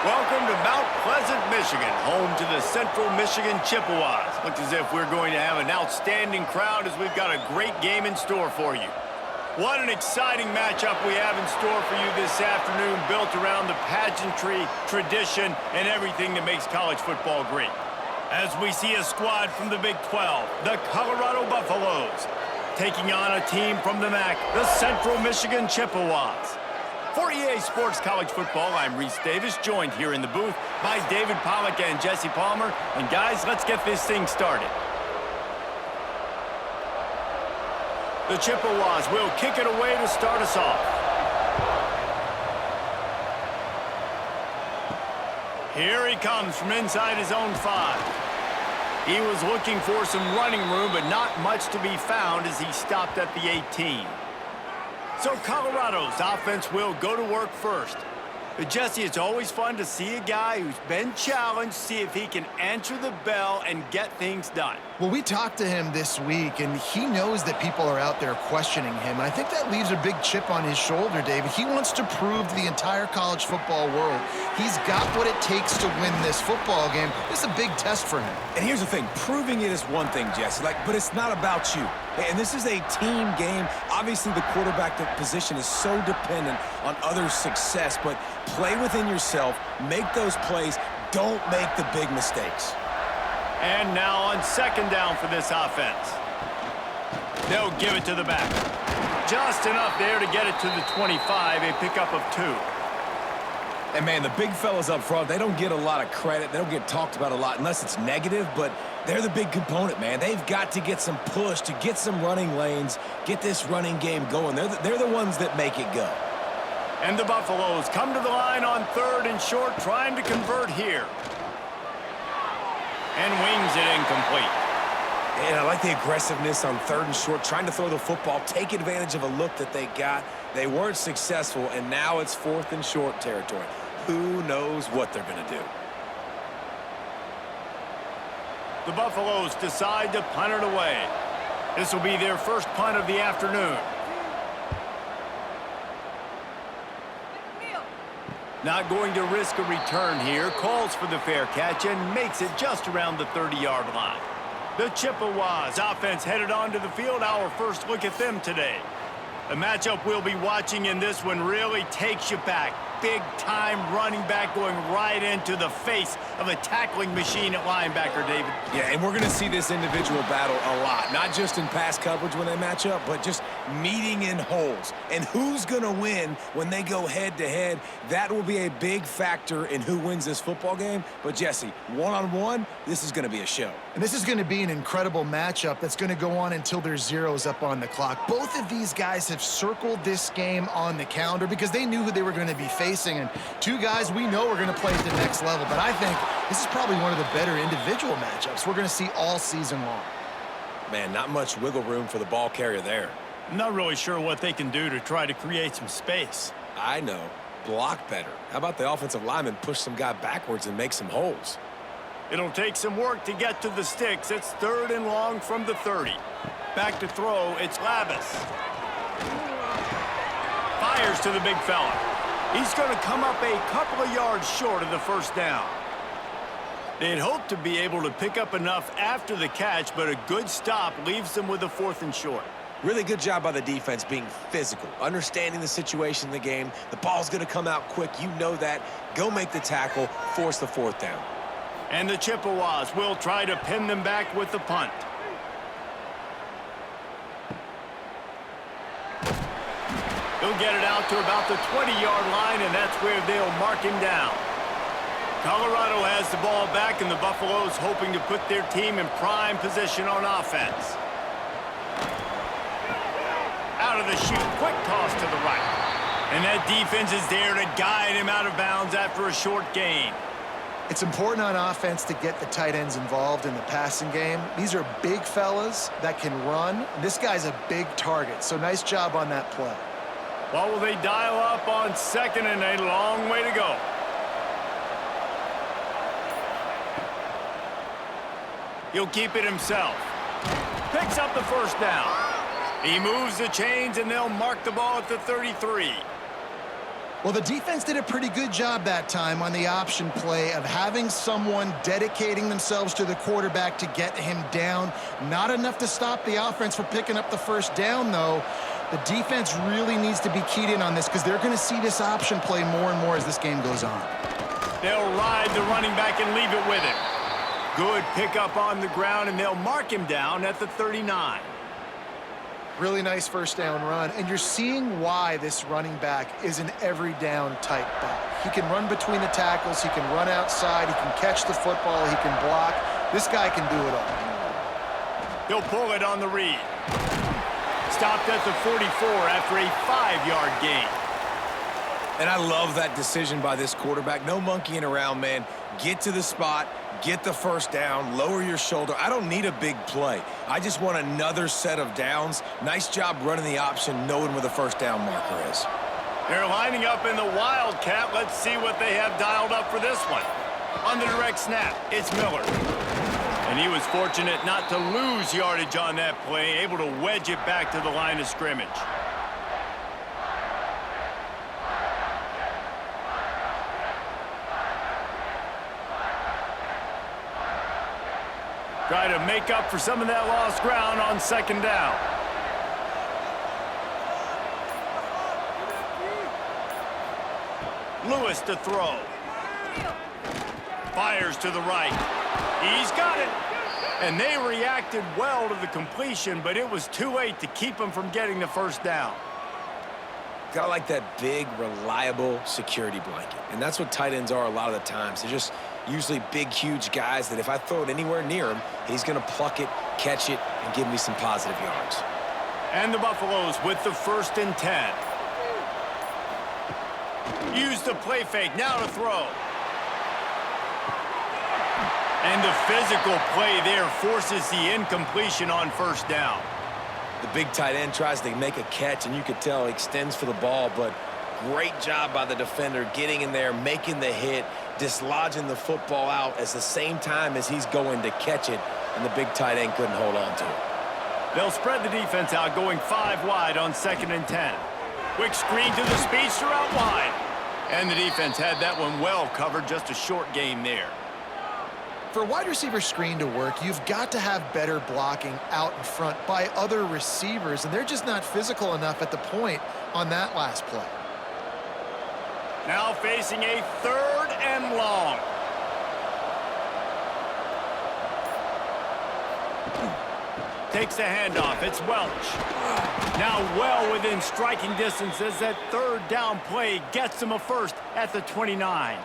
Welcome to Mount Pleasant, Michigan, home to the Central Michigan Chippewas. Looks as if we're going to have an outstanding crowd as we've got a great game in store for you. What an exciting matchup we have in store for you this afternoon, built around the pageantry, tradition, and everything that makes college football great. As we see a squad from the Big 12, the Colorado Buffaloes, taking on a team from the MAC, the Central Michigan Chippewas. For EA Sports College Football, I'm Reese Davis, joined here in the booth by David Pollack and Jesse Palmer. And guys, let's get this thing started. The Chippewas will kick it away to start us off. Here he comes from inside his own 5. He was looking for some running room, but not much to be found as he stopped at the 18. So Colorado's offense will go to work first. But Jesse, it's always fun to see a guy who's been challenged, see if he can answer the bell and get things done. Well, we talked to him this week, and he knows that people are out there questioning him. I think that leaves a big chip on his shoulder, David. He wants to prove to the entire college football world he's got what it takes to win this football game. This is a big test for him. And here's the thing, proving it is one thing, Jesse, but it's not about you. And this is a team game. Obviously, the quarterback position is so dependent on others' success, but play within yourself, make those plays, don't make the big mistakes. And now on second down for this offense. They'll give it to the back. Just enough there to get it to the 25, a pickup of 2. And, man, the big fellas up front, they don't get a lot of credit. They don't get talked about a lot unless it's negative, but they're the big component, man. They've got to get some push, to get some running lanes, get this running game going. They're the ones that make it go. And the Buffaloes come to the line on 3rd and short, trying to convert here. And wings it incomplete. And I like the aggressiveness on 3rd and short, trying to throw the football, take advantage of a look that they got. They weren't successful, and now it's 4th and short territory. Who knows what they're going to do? The Buffaloes decide to punt it away. This will be their first punt of the afternoon. Not going to risk a return here. Calls for the fair catch and makes it just around the 30-yard line. The Chippewas offense headed onto the field. Our first look at them today. The matchup we'll be watching in this one really takes you back. Big-time running back going right into the face of a tackling machine at linebacker, David. Yeah, and we're going to see this individual battle a lot. Not just in pass coverage when they match up, but just meeting in holes. And who's going to win when they go head-to-head? That will be a big factor in who wins this football game. But, Jesse, one-on-one, this is going to be a show. And this is going to be an incredible matchup that's going to go on until there's zeros up on the clock. Both of these guys have circled this game on the calendar because they knew who they were going to be facing. And two guys we know are going to play at the next level. But I think this is probably one of the better individual matchups we're going to see all season long. Man, not much wiggle room for the ball carrier there. I'm not really sure what they can do to try to create some space. I know. Block better. How about the offensive lineman push some guy backwards and make some holes? It'll take some work to get to the sticks. It's 3rd and long from the 30. Back to throw, it's Labus. Fires to the big fella. He's going to come up a couple of yards short of the first down. They'd hoped to be able to pick up enough after the catch, but a good stop leaves them with a 4th and short. Really good job by the defense being physical, understanding the situation in the game. The ball's going to come out quick. You know that. Go make the tackle, force the 4th down. And the Chippewas will try to pin them back with the punt. He'll get it out to about the 20-yard line, and that's where they'll mark him down. Colorado has the ball back, and the Buffaloes hoping to put their team in prime position on offense. Out of the chute, quick toss to the right. And that defense is there to guide him out of bounds after a short gain. It's important on offense to get the tight ends involved in the passing game. These are big fellas that can run. This guy's a big target, so nice job on that play. Well, will they dial up on 2nd and a long way to go? He'll keep it himself. Picks up the first down. He moves the chains, and they'll mark the ball at the 33. Well, the defense did a pretty good job that time on the option play of having someone dedicating themselves to the quarterback to get him down. Not enough to stop the offense from picking up the first down, though. The defense really needs to be keyed in on this because they're going to see this option play more and more as this game goes on. They'll ride the running back and leave it with him. Good pickup on the ground, and they'll mark him down at the 39. Really nice first down run, and you're seeing why this running back is an every down type back. He can run between the tackles, he can run outside, he can catch the football, he can block. This guy can do it all. He'll pull it on the read. Stopped at the 44 after a 5-yard gain. And I love that decision by this quarterback. No monkeying around, man. Get to the spot, get the first down, lower your shoulder. I don't need a big play. I just want another set of downs. Nice job running the option, knowing where the first down marker is. They're lining up in the Wildcat. Let's see what they have dialed up for this one. On the direct snap, it's Miller. And he was fortunate not to lose yardage on that play, able to wedge it back to the line of scrimmage. Try to make up for some of that lost ground on second down. Lewis to throw. Fires to the right. He's got it. And they reacted well to the completion, but it was too late to keep him from getting the first down. Got like that big, reliable security blanket. And that's what tight ends are a lot of the times. They're just usually big, huge guys that if I throw it anywhere near him, he's going to pluck it, catch it, and give me some positive yards. And the Buffaloes with the 1st and 10. Use the play fake, now to throw. And the physical play there forces the incompletion on first down. The big tight end tries to make a catch, and you could tell he extends for the ball, but great job by the defender getting in there, making the hit, dislodging the football out at the same time as he's going to catch it, and the big tight end couldn't hold on to it. They'll spread the defense out, going 5 wide on 2nd and 10. Quick screen to the speedster out wide. And the defense had that one well covered, just a short gain there. For a wide receiver screen to work, you've got to have better blocking out in front by other receivers, and they're just not physical enough at the point on that last play. Now facing a 3rd and long. Takes the handoff. It's Welch. Now well within striking distance as that 3rd down play gets them a first at the 29.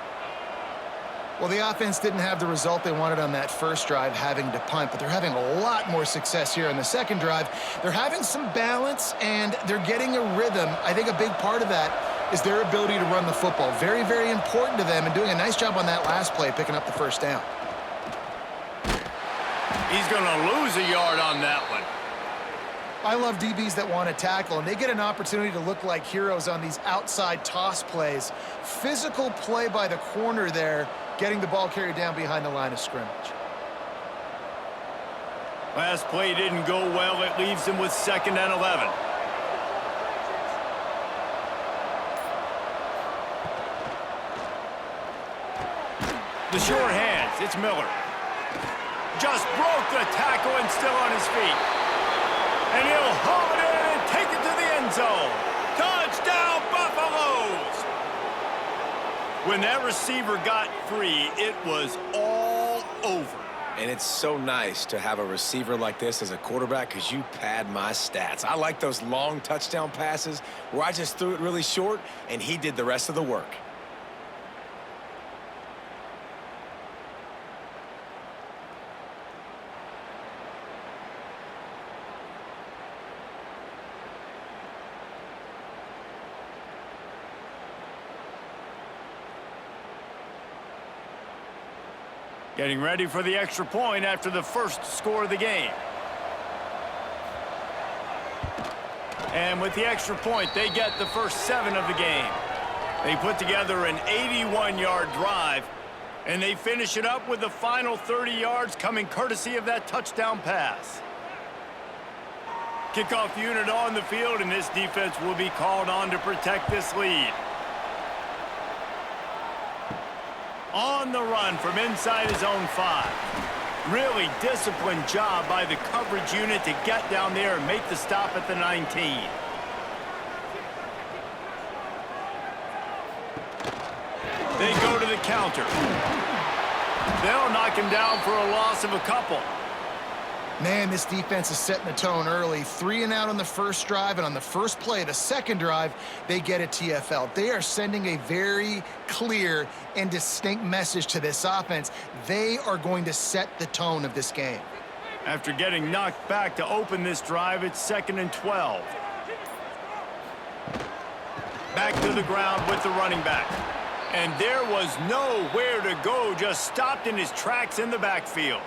Well, the offense didn't have the result they wanted on that first drive, having to punt, but they're having a lot more success here on the second drive. They're having some balance, and they're getting a rhythm. I think a big part of that is their ability to run the football. Very, very important to them, and doing a nice job on that last play, picking up the first down. He's going to lose a yard on that one. I love DBs that want to tackle, and they get an opportunity to look like heroes on these outside toss plays. Physical play by the corner there, getting the ball carried down behind the line of scrimmage. Last play didn't go well. It leaves him with 2nd and 11. The short hands. It's Miller. Just broke the tackle and still on his feet. And he'll haul it in and take it to the end zone. Touchdown, Buffaloes! When that receiver got free, it was all over. And it's so nice to have a receiver like this as a quarterback because you pad my stats. I like those long touchdown passes where I just threw it really short and he did the rest of the work. Getting ready for the extra point after the first score of the game. And with the extra point, they get the first 7 of the game. They put together an 81-yard drive, and they finish it up with the final 30 yards coming courtesy of that touchdown pass. Kickoff unit on the field, and this defense will be called on to protect this lead. On the run from inside his own 5. Really disciplined job by the coverage unit to get down there and make the stop at the 19. They go to the counter. They'll knock him down for a loss of a couple. Man, this defense is setting the tone early. 3 and out on the first drive, and on the first play, the second drive, they get a TFL. They are sending a very clear and distinct message to this offense. They are going to set the tone of this game. After getting knocked back to open this drive, it's 2nd and 12. Back to the ground with the running back. And there was nowhere to go, just stopped in his tracks in the backfield.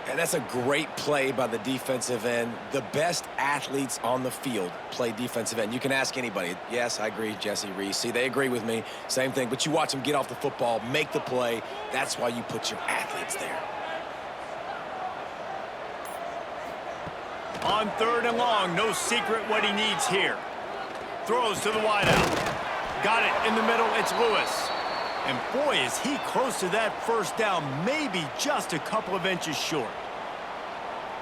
And that's a great play by the defensive end. The best athletes on the field play defensive end. You can ask anybody. Yes, I agree, Jesse Reese. See, they agree with me. Same thing. But you watch them get off the football, make the play. That's why you put your athletes there. On 3rd and long, no secret what he needs here. Throws to the wideout. Got it in the middle. It's Lewis. And boy, is he close to that first down, maybe just a couple of inches short.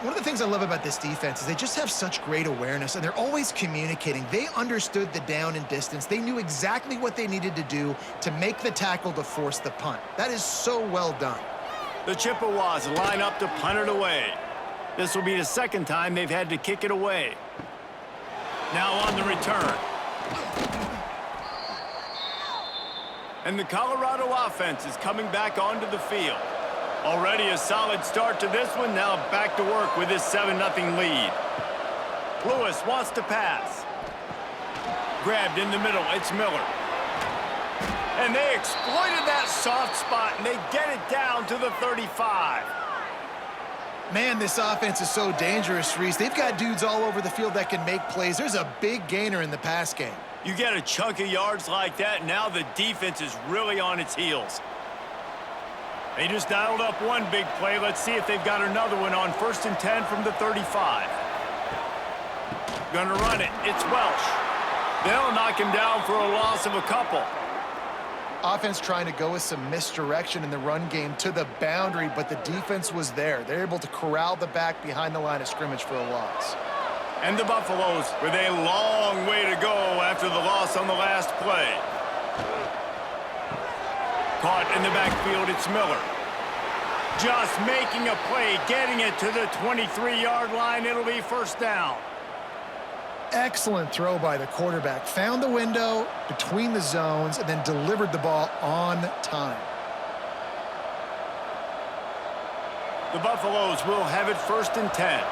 One of the things I love about this defense is they just have such great awareness, and they're always communicating. They understood the down and distance. They knew exactly what they needed to do to make the tackle to force the punt. That is so well done. The Chippewas line up to punt it away. This will be the second time they've had to kick it away. Now on the return. And the Colorado offense is coming back onto the field. Already a solid start to this one. Now back to work with his 7-0 lead. Lewis wants to pass. Grabbed in the middle. It's Miller. And they exploited that soft spot, and they get it down to the 35. Man, this offense is so dangerous, Reese. They've got dudes all over the field that can make plays. There's a big gainer in the pass game. You get a chunk of yards like that, now the defense is really on its heels. They just dialed up one big play. Let's see if they've got another one on 1st and 10 from the 35. Gonna run it. It's Welsh. They'll knock him down for a loss of a couple. Offense trying to go with some misdirection in the run game to the boundary, but the defense was there. They're able to corral the back behind the line of scrimmage for a loss. And the Buffaloes with a long way to go after the loss on the last play. Caught in the backfield, it's Miller. Just making a play, getting it to the 23-yard line. It'll be 1st down. Excellent throw by the quarterback. Found the window between the zones and then delivered the ball on time. The Buffaloes will have it 1st and 10.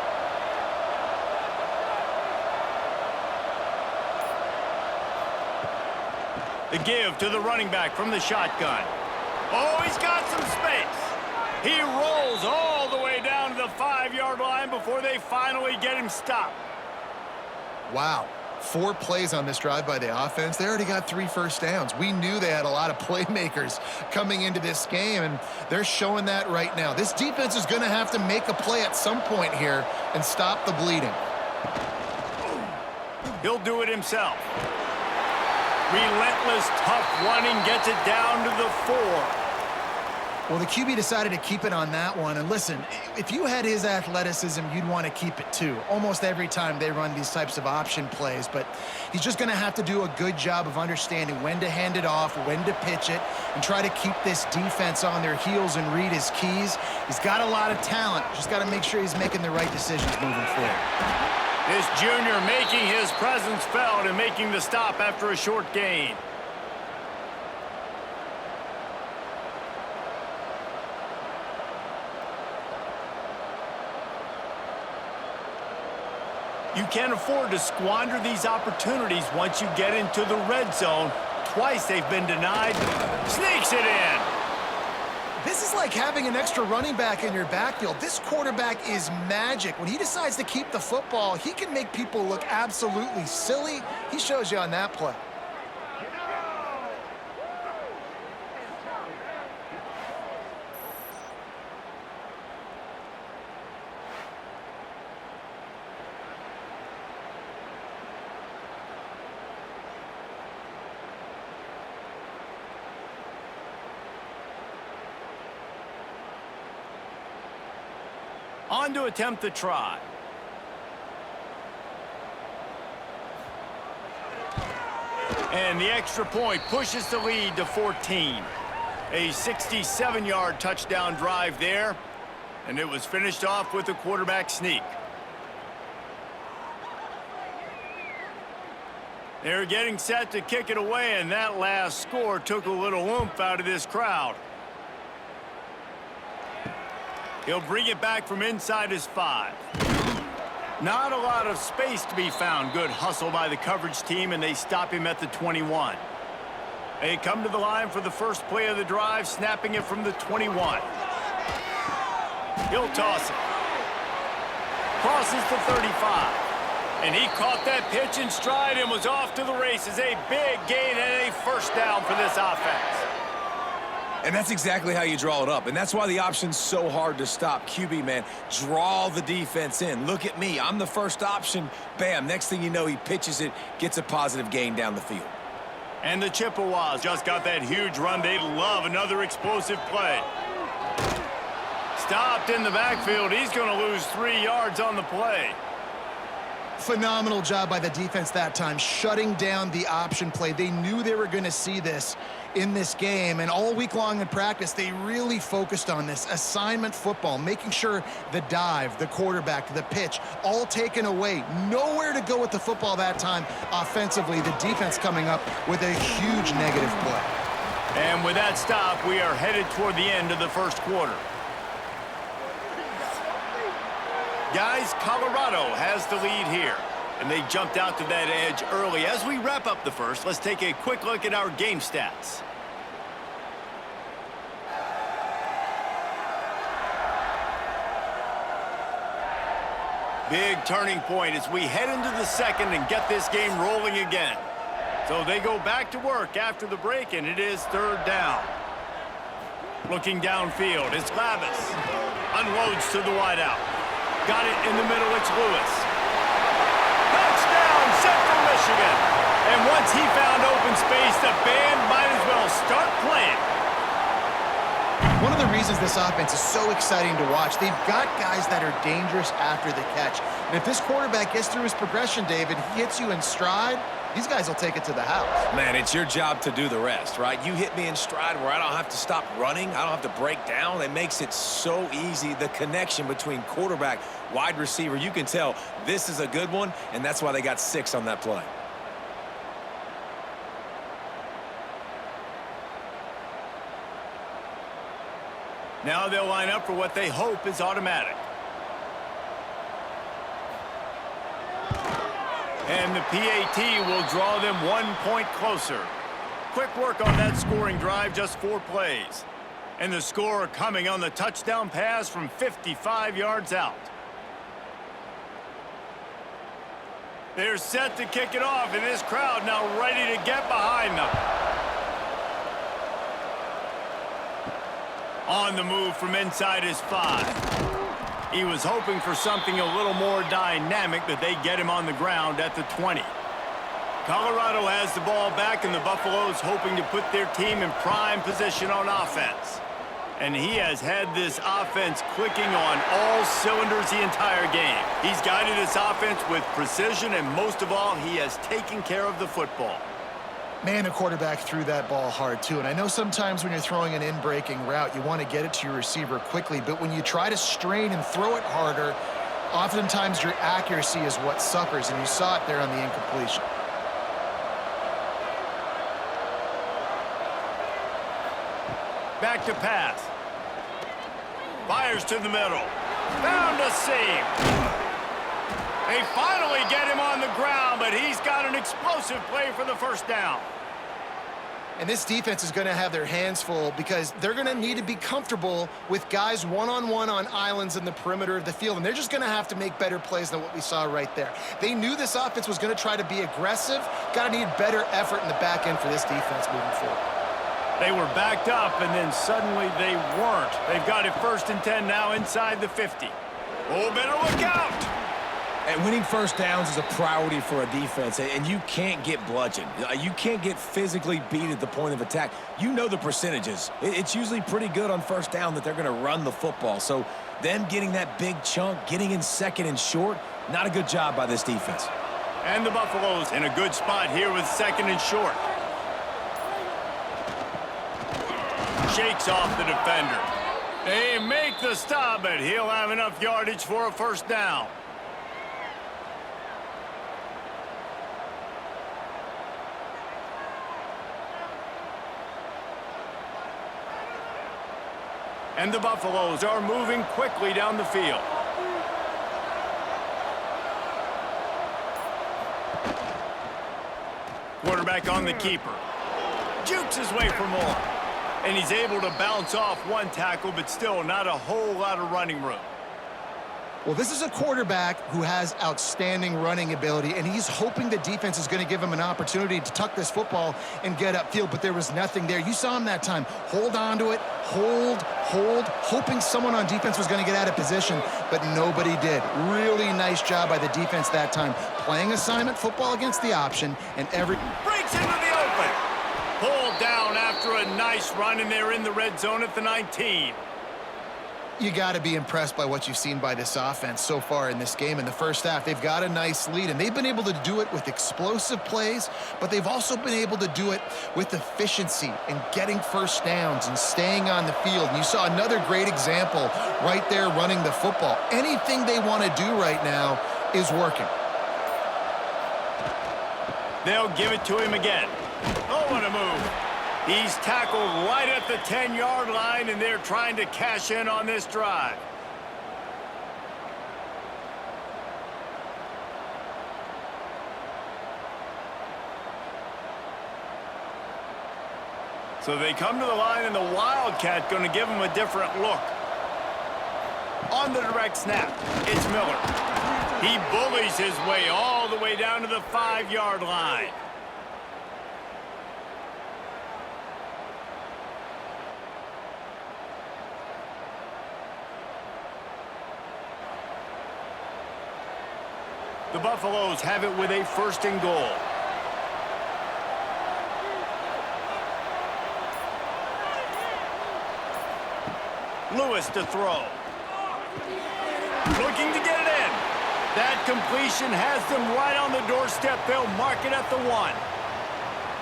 The give to the running back from the shotgun. Oh, he's got some space. He rolls all the way down to the 5-yard line before they finally get him stopped. Wow. 4 plays on this drive by the offense. They already got 3 first downs. We knew they had a lot of playmakers coming into this game, and they're showing that right now. This defense is going to have to make a play at some point here and stop the bleeding. He'll do it himself. Relentless, tough running gets it down to the 4. Well, the QB decided to keep it on that one. And listen, if you had his athleticism, you'd want to keep it too. Almost every time they run these types of option plays. But he's just going to have to do a good job of understanding when to hand it off, when to pitch it, and try to keep this defense on their heels and read his keys. He's got a lot of talent. Just got to make sure he's making the right decisions moving forward. This junior making his presence felt and making the stop after a short gain. You can't afford to squander these opportunities once you get into the red zone. Twice they've been denied. Sneaks it in. This is like having an extra running back in your backfield. This quarterback is magic. When he decides to keep the football, he can make people look absolutely silly. He shows you on that play. On to attempt the try. And the extra point pushes the lead to 14. A 67-yard touchdown drive there, and it was finished off with a quarterback sneak. They're getting set to kick it away, and that last score took a little oomph out of this crowd. He'll bring it back from inside his 5. Not a lot of space to be found. Good hustle by the coverage team, and they stop him at the 21. They come to the line for the first play of the drive, snapping it from the 21. He'll toss it. Crosses the 35. And he caught that pitch in stride and was off to the races. A big gain and a first down for this offense. And that's exactly how you draw it up. And that's why the option's so hard to stop. QB, man, draw the defense in. Look at me. I'm the first option. Bam. Next thing you know, he pitches it, gets a positive gain down the field. And the Chippewas just got that huge run. They love another explosive play. Stopped in the backfield. He's going to lose 3 yards on the play. Phenomenal job by the defense that time, shutting down the option play. They knew they were going to see this in this game, and all week long in practice, they really focused on this assignment football, making sure the dive, the quarterback, the pitch, all taken away. Nowhere to go with the football that time offensively. The defense coming up with a huge negative play. And with that stop, we are headed toward the end of the first quarter. Guys, Colorado has the lead here, and they jumped out to that edge early. As we wrap up the first, let's take a quick look at our game stats. Big turning point as we head into the second and get this game rolling again. So they go back to work after the break, and it is third down. Looking downfield, it's Lavis. Unloads to the wideout. Got it in the middle, it's Lewis. Touchdown, Central Michigan. And once he found open space, the band might as well start playing. One of the reasons this offense is so exciting to watch, they've got guys that are dangerous after the catch. And if this quarterback gets through his progression, David, he hits you in stride, these guys will take it to the house. Man, it's your job to do the rest, right? You hit me in stride where I don't have to stop running. I don't have to break down. It makes it so easy. The connection between quarterback, wide receiver, you can tell this is a good one, and that's why they got 6 on that play. Now they'll line up for what they hope is automatic. And the PAT will draw them 1 point closer. Quick work on that scoring drive, just 4 plays. And the score coming on the touchdown pass from 55 yards out. They're set to kick it off, and this crowd now ready to get behind them. On the move from inside his 5. He was hoping for something a little more dynamic, but they get him on the ground at the 20. Colorado has the ball back, and the Buffaloes hoping to put their team in prime position on offense. And he has had this offense clicking on all cylinders the entire game. He's guided this offense with precision, and most of all, he has taken care of the football. Man, the quarterback threw that ball hard, too. And I know sometimes when you're throwing an in-breaking route, you want to get it to your receiver quickly. But when you try to strain and throw it harder, oftentimes your accuracy is what suffers. And you saw it there on the incompletion. Back to pass. Fires to the middle. Found a seam. They finally get him on the ground, but he's got an explosive play for the first down. And this defense is going to have their hands full because they're going to need to be comfortable with guys one-on-one on islands in the perimeter of the field. And they're just going to have to make better plays than what we saw right there. They knew this offense was going to try to be aggressive. Got to need better effort in the back end for this defense moving forward. They were backed up, and then suddenly they weren't. They've got it 1st and 10 now inside the 50. Oh, better look out. And winning first downs is a priority for a defense, and you can't get bludgeoned. You can't get physically beat at the point of attack. You know the percentages. It's usually pretty good on first down that they're going to run the football. So them getting that big chunk, getting in second and short, not a good job by this defense. And the Buffaloes in a good spot here with second and short. Shakes off the defender. They make the stop, but he'll have enough yardage for a first down. And the Buffaloes are moving quickly down the field. Quarterback on the keeper. Jukes his way for more. And he's able to bounce off one tackle, but still not a whole lot of running room. Well, this is a quarterback who has outstanding running ability, and he's hoping the defense is going to give him an opportunity to tuck this football and get upfield, but there was nothing there. You saw him that time. Hold on to it, hold, hoping someone on defense was going to get out of position, but nobody did. Really nice job by the defense that time. Playing assignment football against the option, and breaks into the open. Pulled down after a nice run, and they're in the red zone at the 19. You got to be impressed by what you've seen by this offense so far in this game. In the first half, they've got a nice lead, and they've been able to do it with explosive plays, but they've also been able to do it with efficiency and getting first downs and staying on the field. And you saw another great example right there running the football. Anything they want to do right now is working. They'll give it to him again. Oh, what a move. He's tackled right at the 10-yard line, and they're trying to cash in on this drive. So they come to the line, and the Wildcat going to give him a different look. On the direct snap, it's Miller. He bullies his way all the way down to the 5-yard line. The Buffaloes have it with a first and goal. Lewis to throw. Looking to get it in. That completion has them right on the doorstep. They'll mark it at the 1.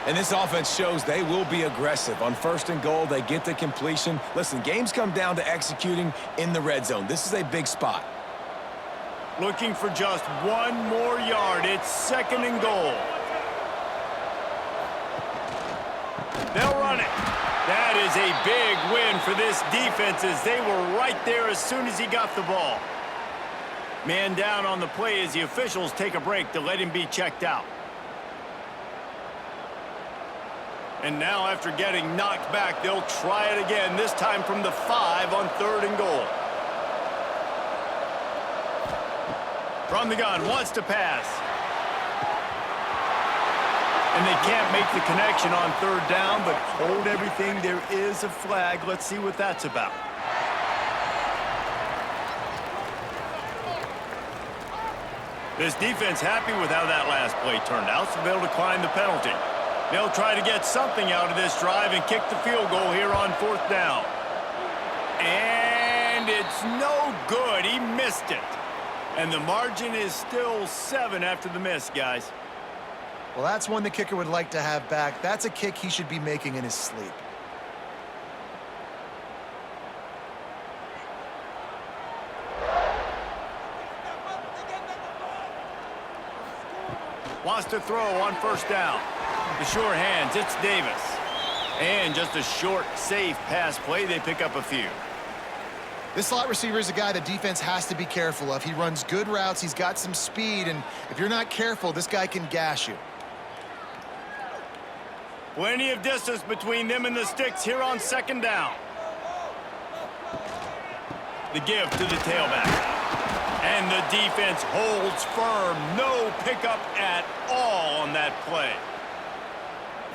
And this offense shows they will be aggressive. On first and goal, they get the completion. Listen, games come down to executing in the red zone. This is a big spot. Looking for just one more yard. It's second and goal. They'll run it. That is a big win for this defense as they were right there as soon as he got the ball. Man down on the play as the officials take a break to let him be checked out. And now after getting knocked back, they'll try it again, this time from the 5 on third and goal. From the gun, wants to pass. And they can't make the connection on third down, but hold everything. There is a flag. Let's see what that's about. This defense happy with how that last play turned out, so they'll decline the penalty. They'll try to get something out of this drive and kick the field goal here on fourth down. And it's no good. He missed it. And the margin is still 7 after the miss, guys. Well, that's one the kicker would like to have back. That's a kick he should be making in his sleep. Wants to throw on first down. The sure hands, it's Davis. And just a short, safe pass play. They pick up a few. This slot receiver is a guy the defense has to be careful of. He runs good routes. He's got some speed, and if you're not careful, this guy can gash you. Plenty of distance between them and the sticks here on second down. The give to the tailback. And the defense holds firm. No pickup at all on that play.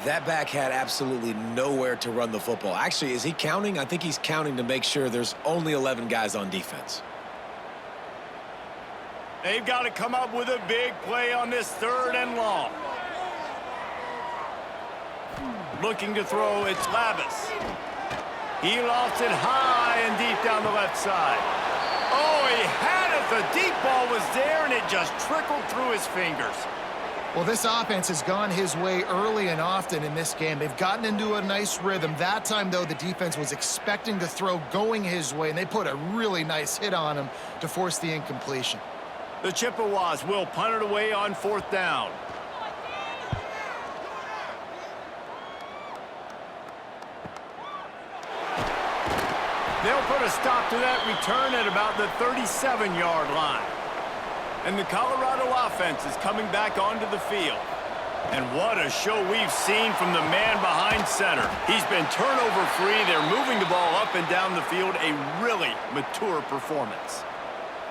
That back had absolutely nowhere to run the football. Actually, is he counting? I think he's counting to make sure there's only 11 guys on defense. They've got to come up with a big play on this 3rd and long. Looking to throw, it's Lavis. He lofts it high and deep down the left side. Oh, he had it. The deep ball was there, and it just trickled through his fingers. Well, this offense has gone his way early and often in this game. They've gotten into a nice rhythm. That time, though, the defense was expecting to throw going his way, and they put a really nice hit on him to force the incompletion. The Chippewas will punt it away on 4th down. They'll put a stop to that return at about the 37-yard line. And the Colorado offense is coming back onto the field. And what a show we've seen from the man behind center. He's been turnover-free. They're moving the ball up and down the field. A really mature performance.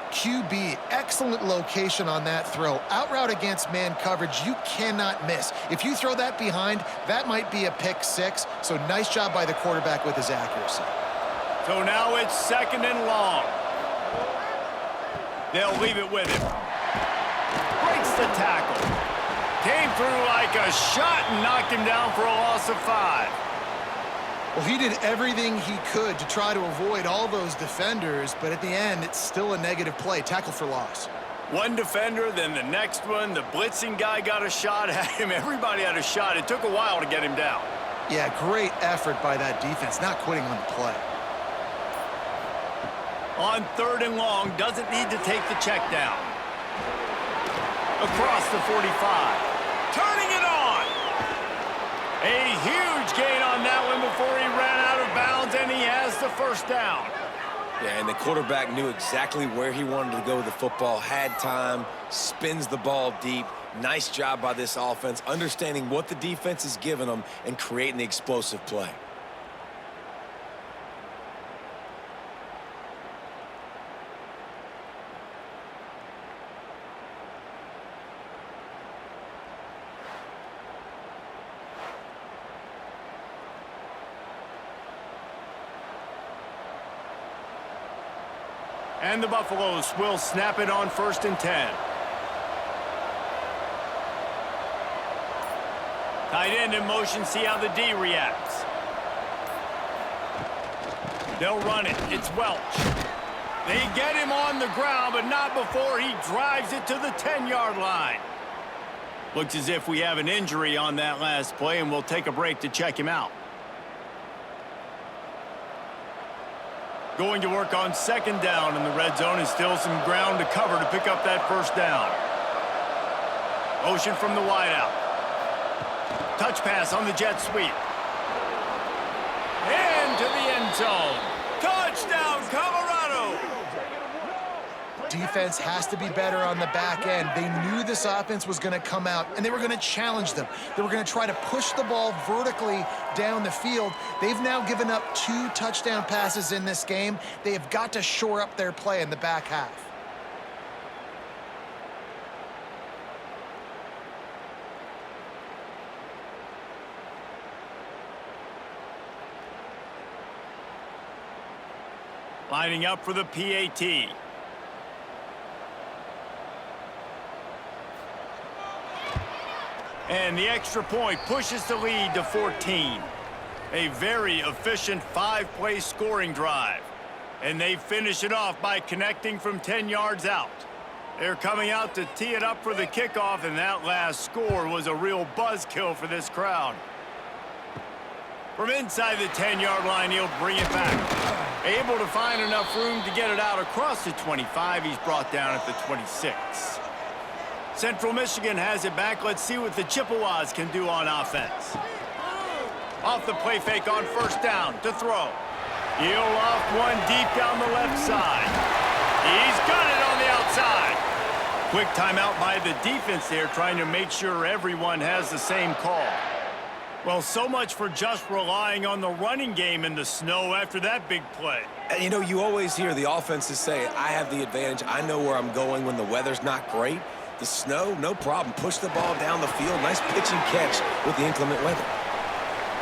QB, excellent location on that throw. Out route against man coverage, you cannot miss. If you throw that behind, that might be a pick 6. So nice job by the quarterback with his accuracy. So now it's 2nd and long. They'll leave it with him. Breaks the tackle. Came through like a shot and knocked him down for a loss of 5. Well, he did everything he could to try to avoid all those defenders, but at the end, it's still a negative play. Tackle for loss. One defender, then the next one. The blitzing guy got a shot at him. Everybody had a shot. It took a while to get him down. Yeah, great effort by that defense, not quitting on the play. On 3rd and long, doesn't need to take the check down. Across the 45. Turning it on. A huge gain on that one before he ran out of bounds, and he has the 1st down. Yeah, and the quarterback knew exactly where he wanted to go with the football, had time, spins the ball deep. Nice job by this offense, understanding what the defense is giving them and creating the explosive play. And the Buffaloes will snap it on 1st and 10. Tight end in motion, see how the D reacts. They'll run it. It's Welch. They get him on the ground, but not before he drives it to the 10-yard line. Looks as if we have an injury on that last play, and we'll take a break to check him out. Going to work on 2nd down in the red zone, and still some ground to cover to pick up that 1st down. Motion from the wideout. Touch pass on the jet sweep. Into the end zone. Touchdown, Colorado! Defense has to be better on the back end. They knew this offense was going to come out, and they were going to challenge them. They were going to try to push the ball vertically down the field. They've now given up 2 touchdown passes in this game. They have got to shore up their play in the back half. Lining up for the PAT. And the extra point pushes the lead to 14. A very efficient 5-play scoring drive. And they finish it off by connecting from 10 yards out. They're coming out to tee it up for the kickoff, and that last score was a real buzzkill for this crowd. From inside the 10-yard line, he'll bring it back. Able to find enough room to get it out across the 25. He's brought down at the 26. Central Michigan has it back. Let's see what the Chippewas can do on offense. Off the play fake on 1st down to throw. He'll loft one deep down the left side. He's got it on the outside. Quick timeout by the defense there, trying to make sure everyone has the same call. Well, so much for just relying on the running game in the snow after that big play. And, you know, you always hear the offenses say, I have the advantage. I know where I'm going when the weather's not great. The snow, no problem. Push the ball down the field. Nice pitch and catch with the inclement weather.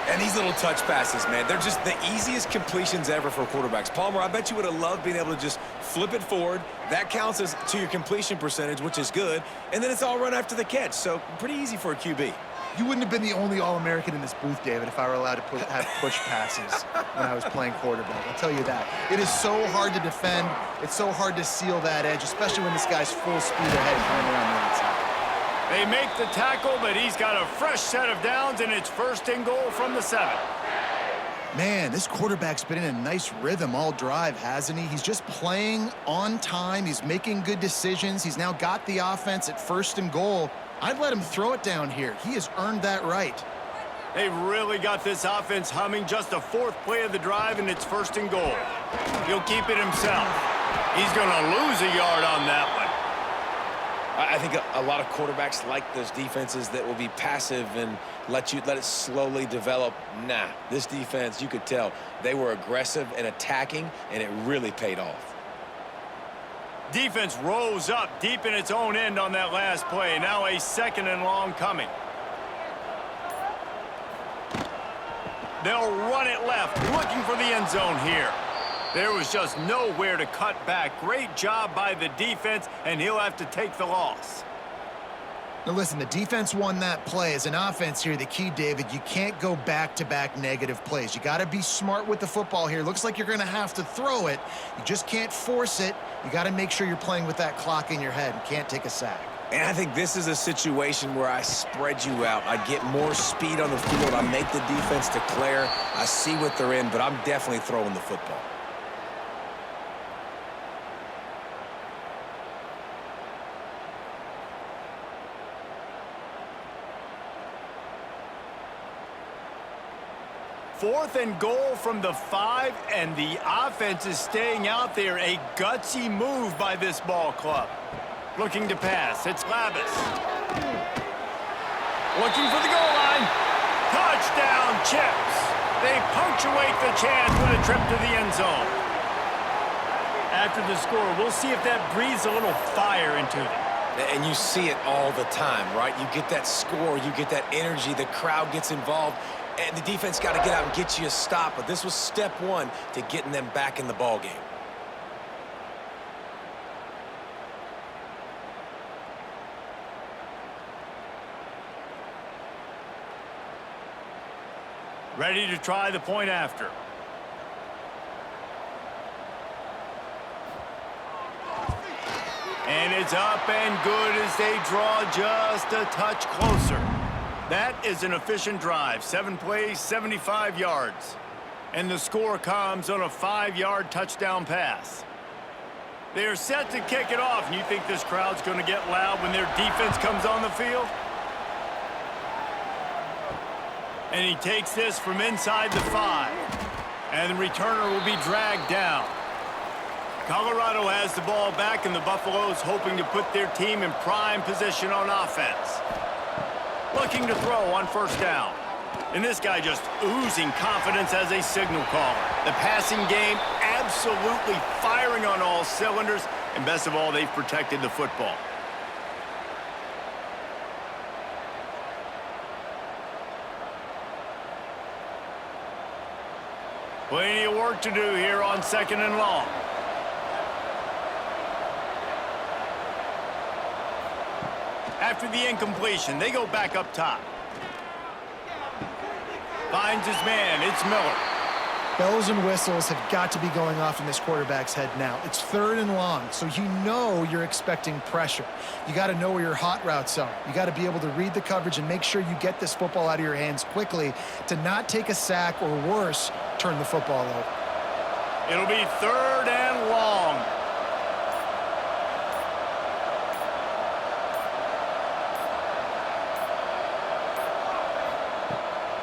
And these little touch passes, man, they're just the easiest completions ever for quarterbacks. Palmer, I bet you would have loved being able to just flip it forward. That counts as to your completion percentage, which is good. And then it's all run after the catch, so pretty easy for a QB. You wouldn't have been the only All-American in this booth, David, if I were allowed to have push passes when I was playing quarterback. I'll tell you that. It is so hard to defend. It's so hard to seal that edge, especially when this guy's full speed ahead coming around the outside. They make the tackle, but he's got a fresh set of downs, and it's 1st and goal from the 7. Man, this quarterback's been in a nice rhythm all drive, hasn't he? He's just playing on time. He's making good decisions. He's now got the offense at 1st and goal. I'd let him throw it down here. He has earned that right. They've really got this offense humming. Just the 4th play of the drive, and it's 1st and goal. He'll keep it himself. He's going to lose a yard on that one. I think a lot of quarterbacks like those defenses that will be passive and let it slowly develop. Nah, this defense, you could tell, they were aggressive and attacking, and it really paid off. Defense rose up deep in its own end on that last play. Now a 2nd and long coming. They'll run it left, looking for the end zone here. There was just nowhere to cut back. Great job by the defense, and he'll have to take the loss. Now listen, the defense won that play. As an offense here, the key, David, you can't go back-to-back negative plays. You got to be smart with the football here. Looks like you're going to have to throw it. You just can't force it. You got to make sure you're playing with that clock in your head. You can't take a sack. And I think this is a situation where I spread you out. I get more speed on the field. I make the defense declare. I see what they're in, but I'm definitely throwing the football. Fourth and goal from the 5, and the offense is staying out there. A gutsy move by this ball club. Looking to pass. It's Labus. Looking for the goal line. Touchdown, Chips. They punctuate the chance with a trip to the end zone. After the score, we'll see if that breathes a little fire into them. And you see it all the time, right? You get that score, you get that energy, the crowd gets involved, and the defense got to get out and get you a stop. But this was step 1 to getting them back in the ballgame. Ready to try the point after. And it's up and good as they draw just a touch closer. That is an efficient drive. 7 plays, 75 yards. And the score comes on a 5-yard touchdown pass. They're set to kick it off, and you think this crowd's going to get loud when their defense comes on the field? And he takes this from inside the 5. And the returner will be dragged down. Colorado has the ball back, and the Buffaloes hoping to put their team in prime position on offense. Looking to throw on 1st down. And this guy just oozing confidence as a signal caller. The passing game absolutely firing on all cylinders. And best of all, they've protected the football. Plenty of work to do here on 2nd and long. After the incompletion, they go back up top. Finds his man. It's Miller. Bells and whistles have got to be going off in this quarterback's head now. It's 3rd and long, so you know you're expecting pressure. You got to know where your hot routes are. You got to be able to read the coverage and make sure you get this football out of your hands quickly to not take a sack or worse, turn the football over. It'll be 3rd and long.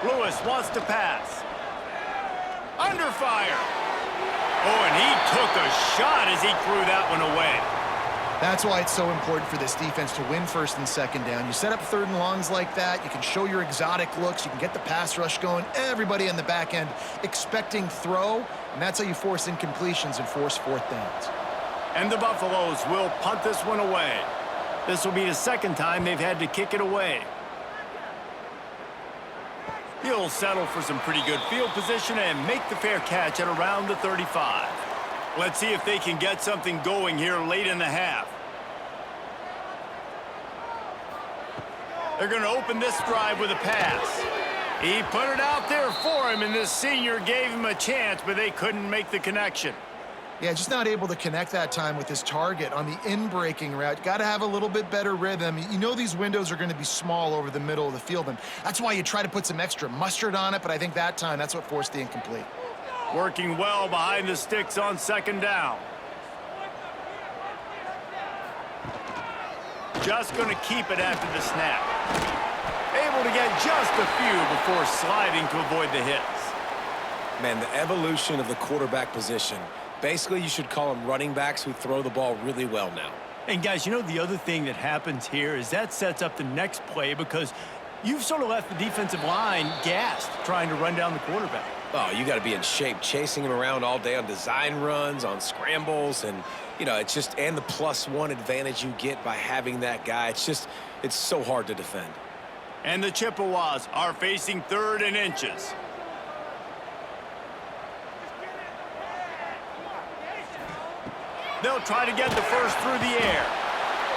Lewis wants to pass. Under fire. Oh, and he took a shot as he threw that one away. That's why it's so important for this defense to win 1st and 2nd down. You set up 3rd and longs like that. You can show your exotic looks. You can get the pass rush going. Everybody on the back end expecting throw, and that's how you force incompletions and force 4th downs. And the Buffaloes will punt this one away. This will be the 2nd time they've had to kick it away. He'll settle for some pretty good field position and make the fair catch at around the 35. Let's see if they can get something going here late in the half. They're going to open this drive with a pass. He put it out there for him, and this senior gave him a chance, but they couldn't make the connection. Yeah, just not able to connect that time with his target on the in-breaking route. Got to have a little bit better rhythm. You know these windows are going to be small over the middle of the field, and that's why you try to put some extra mustard on it, but I think that time, that's what forced the incomplete. Working well behind the sticks on second down. Just going to keep it after the snap. Able to get just a few before sliding to avoid the hits. Man, the evolution of the quarterback position. Basically, you should call them running backs who throw the ball really well now. And guys, you know the other thing that happens here is that sets up the next play because you've sort of left the defensive line gassed trying to run down the quarterback. Oh, you got to be in shape, chasing him around all day on design runs, on scrambles, and, you know, it's just, and the +1 advantage you get by having that guy. It's so hard to defend. And the Chippewas are facing 3rd and inches. They'll try to get the first through the air.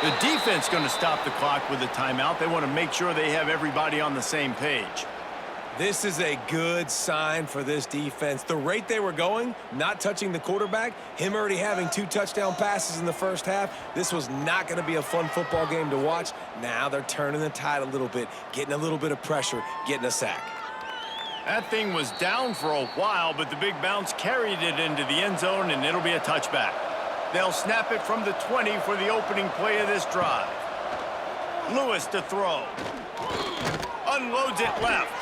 The defense going to stop the clock with a timeout. They want to make sure they have everybody on the same page. This is a good sign for this defense. The rate they were going, not touching the quarterback, him already having 2 touchdown passes in the first half, this was not going to be a fun football game to watch. Now they're turning the tide a little bit, getting a little bit of pressure, getting a sack. That thing was down for a while, but the big bounce carried it into the end zone, and it'll be a touchback. They'll snap it from the 20 for the opening play of this drive. Lewis to throw. Unloads it left.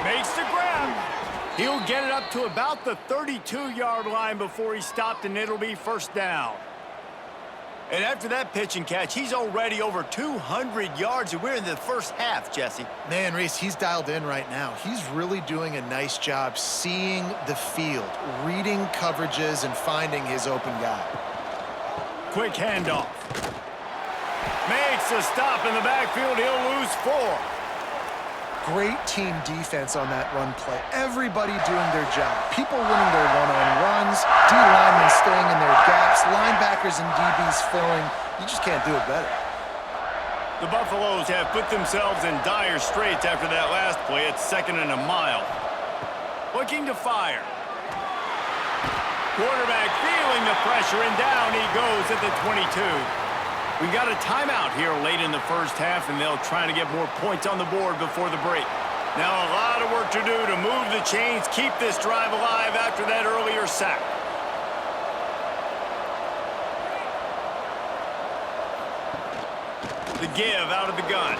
Makes the grab. He'll get it up to about the 32-yard line before he stopped, and it'll be first down. And after that pitch and catch, he's already over 200 yards, and we're in the first half, Jesse. Man, Reese, he's dialed in right now. He's really doing a nice job seeing the field, reading coverages, and finding his open guy. Quick handoff. Makes a stop in the backfield. He'll lose 4. Great team defense on that run play. Everybody doing their job. People winning their one-on-ones, D-linemen staying in their gaps, linebackers and DBs filling. You just can't do it better. The Buffaloes have put themselves in dire straits after that last play. It's 2nd and a mile. Looking to fire. Quarterback feeling the pressure, and down he goes at the 22. We got a timeout here late in the first half, and they'll try to get more points on the board before the break. Now a lot of work to do to move the chains, keep this drive alive after that earlier sack. The give out of the gun.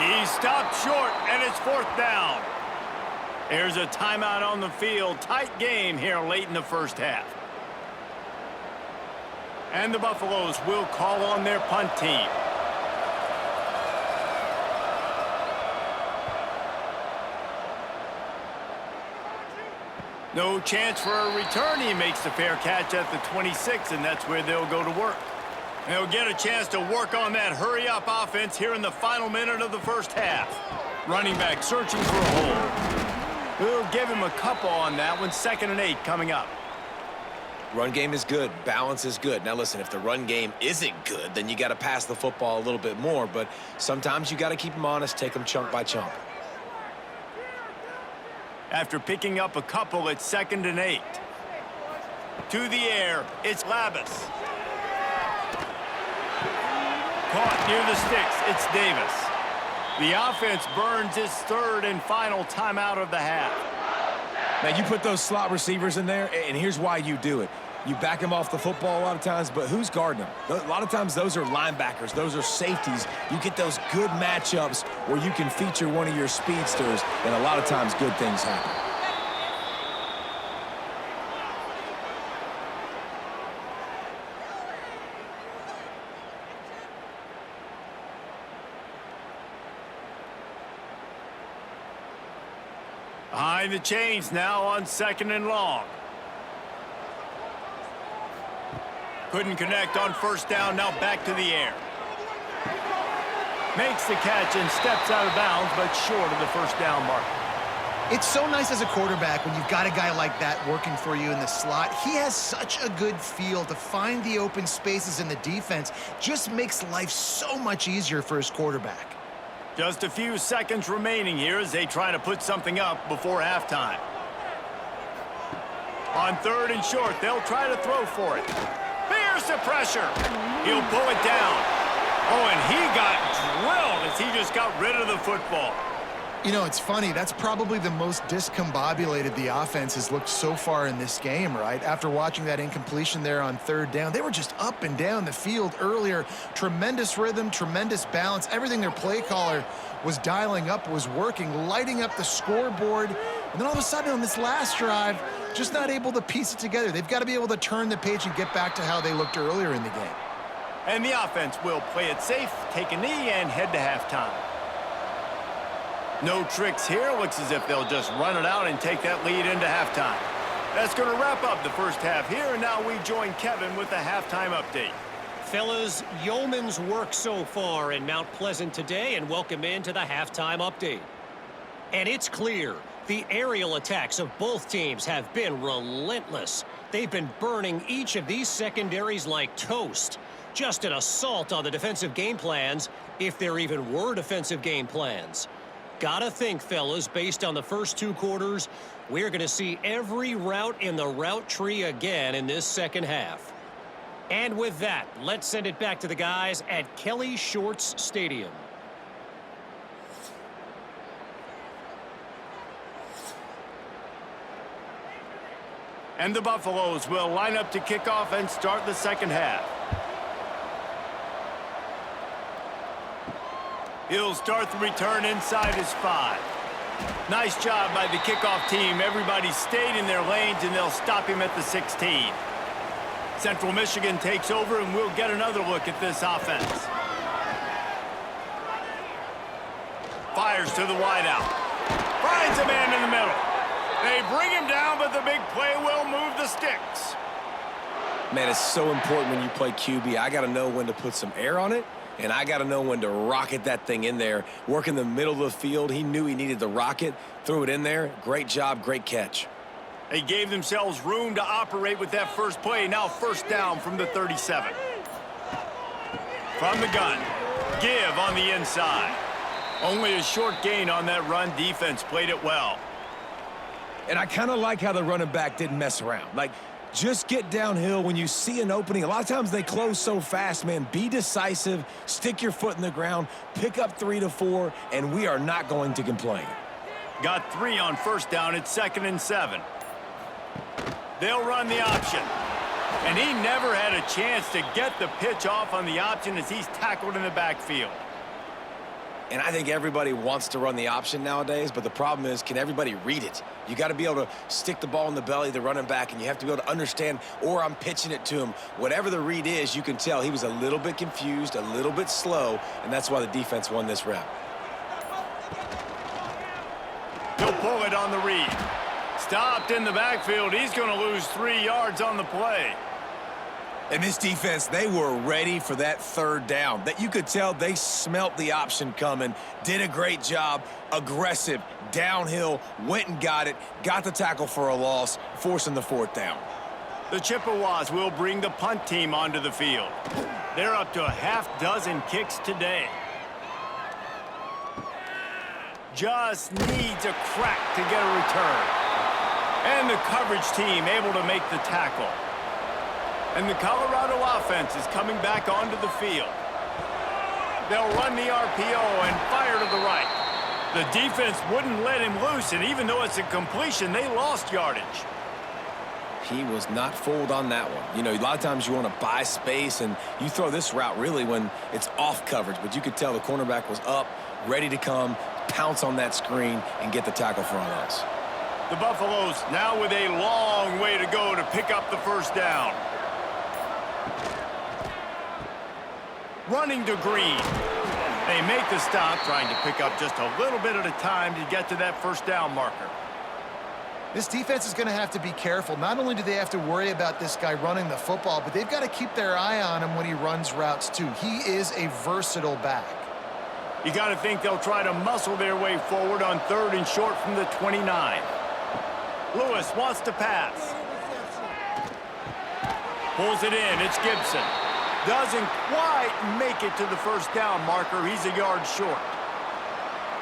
He stopped short, and it's 4th down. There's a timeout on the field. Tight game here late in the first half. And the Buffaloes will call on their punt team. No chance for a return. He makes the fair catch at the 26, and that's where they'll go to work. They'll get a chance to work on that hurry-up offense here in the final minute of the first half. Running back searching for a hole. We'll give him a couple on that one. 2nd and 8 coming up. Run game is good. Balance is good. Now, listen, if the run game isn't good, then you got to pass the football a little bit more. But sometimes you got to keep them honest, take them chunk by chunk. After picking up a couple, it's 2nd and 8. To the air, it's Labus. Caught near the sticks, it's Davis. The offense burns its 3rd and final timeout of the half. Now, you put those slot receivers in there, and here's why you do it. You back them off the football a lot of times, but who's guarding them? A lot of times those are linebackers. Those are safeties. You get those good matchups where you can feature one of your speedsters, and a lot of times good things happen. Behind the chains now on 2nd and long. Couldn't connect on 1st down, now back to the air. Makes the catch and steps out of bounds, but short of the first down mark. It's so nice as a quarterback when you've got a guy like that working for you in the slot. He has such a good feel to find the open spaces in the defense. Just makes life so much easier for his quarterback. Just a few seconds remaining here as they try to put something up before halftime. On 3rd and short, they'll try to throw for it. Here's the pressure. He'll pull it down. Oh, and he got drilled as he just got rid of the football. You know, it's funny. That's probably the most discombobulated the offense has looked so far in this game, right? After watching that incompletion there on 3rd down, they were just up and down the field earlier. Tremendous rhythm, tremendous balance. Everything their play caller was dialing up was working, lighting up the scoreboard. And then all of a sudden on this last drive, just not able to piece it together. They've got to be able to turn the page and get back to how they looked earlier in the game. And the offense will play it safe, take a knee, and head to halftime. No tricks here. Looks as if they'll just run it out and take that lead into halftime. That's going to wrap up the first half here, and now we join Kevin with the halftime update. Fellas, yeoman's work so far in Mount Pleasant today, and welcome into the halftime update. And it's clear, the aerial attacks of both teams have been relentless. They've been burning each of these secondaries like toast. Just an assault on the defensive game plans, if there even were defensive game plans. Gotta think, fellas, based on the first 2 quarters, we're going to see every route in the route tree again in this second half. And with that, let's send it back to the guys at Kelly Shorts Stadium. And the Buffaloes will line up to kick off and start the second half. He'll start the return inside his 5. Nice job by the kickoff team. Everybody stayed in their lanes, and they'll stop him at the 16. Central Michigan takes over, and we'll get another look at this offense. Fires to the wideout. Finds a man in the middle. They bring him down, but the big play will move the sticks. Man, it's so important when you play QB. I got to know when to put some air on it, and I got to know when to rocket that thing in there. Work in the middle of the field. He knew he needed the rocket, threw it in there. Great job, great catch. They gave themselves room to operate with that first play. Now first down from the 37. From the gun. Give on the inside. Only a short gain on that run. Defense played it well. And I kind of like how the running back didn't mess around. Like, just get downhill when you see an opening. A lot of times they close so fast, man. Be decisive, stick your foot in the ground, pick up 3 to 4, and we are not going to complain. Got 3 on first down. It's 2nd and 7. They'll run the option. And he never had a chance to get the pitch off on the option as he's tackled in the backfield. And I think everybody wants to run the option nowadays, but the problem is, can everybody read it? You got to be able to stick the ball in the belly of the running back, and you have to be able to understand, or I'm pitching it to him. Whatever the read is, you can tell he was a little bit confused, a little bit slow, and that's why the defense won this round. He'll pull it on the read. Stopped in the backfield. He's going to lose 3 yards on the play. And this defense, they were ready for that 3rd down. That you could tell they smelt the option coming, did a great job, aggressive, downhill, went and got it, got the tackle for a loss, forcing the 4th down. The Chippewas will bring the punt team onto the field. They're up to a half-dozen kicks today. Just needs a crack to get a return. And the coverage team able to make the tackle. And the Colorado offense is coming back onto the field. They'll run the RPO and fire to the right. The defense wouldn't let him loose, and even though it's a completion, they lost yardage. He was not fooled on that one. You know, a lot of times you want to buy space, and you throw this route really when it's off coverage, but you could tell the cornerback was up, ready to come, pounce on that screen, and get the tackle for a loss. The Buffaloes now with a long way to go to pick up the first down. Running to Green. They make the stop, trying to pick up just a little bit at a time to get to that first down marker. This defense is going to have to be careful. Not only do they have to worry about this guy running the football, but they've got to keep their eye on him when he runs routes too. He is a versatile back. You got to think they'll try to muscle their way forward on 3rd and short from the 29. Lewis wants to pass. Pulls it in. It's Gibson. Doesn't quite make it to the first down marker. He's a yard short.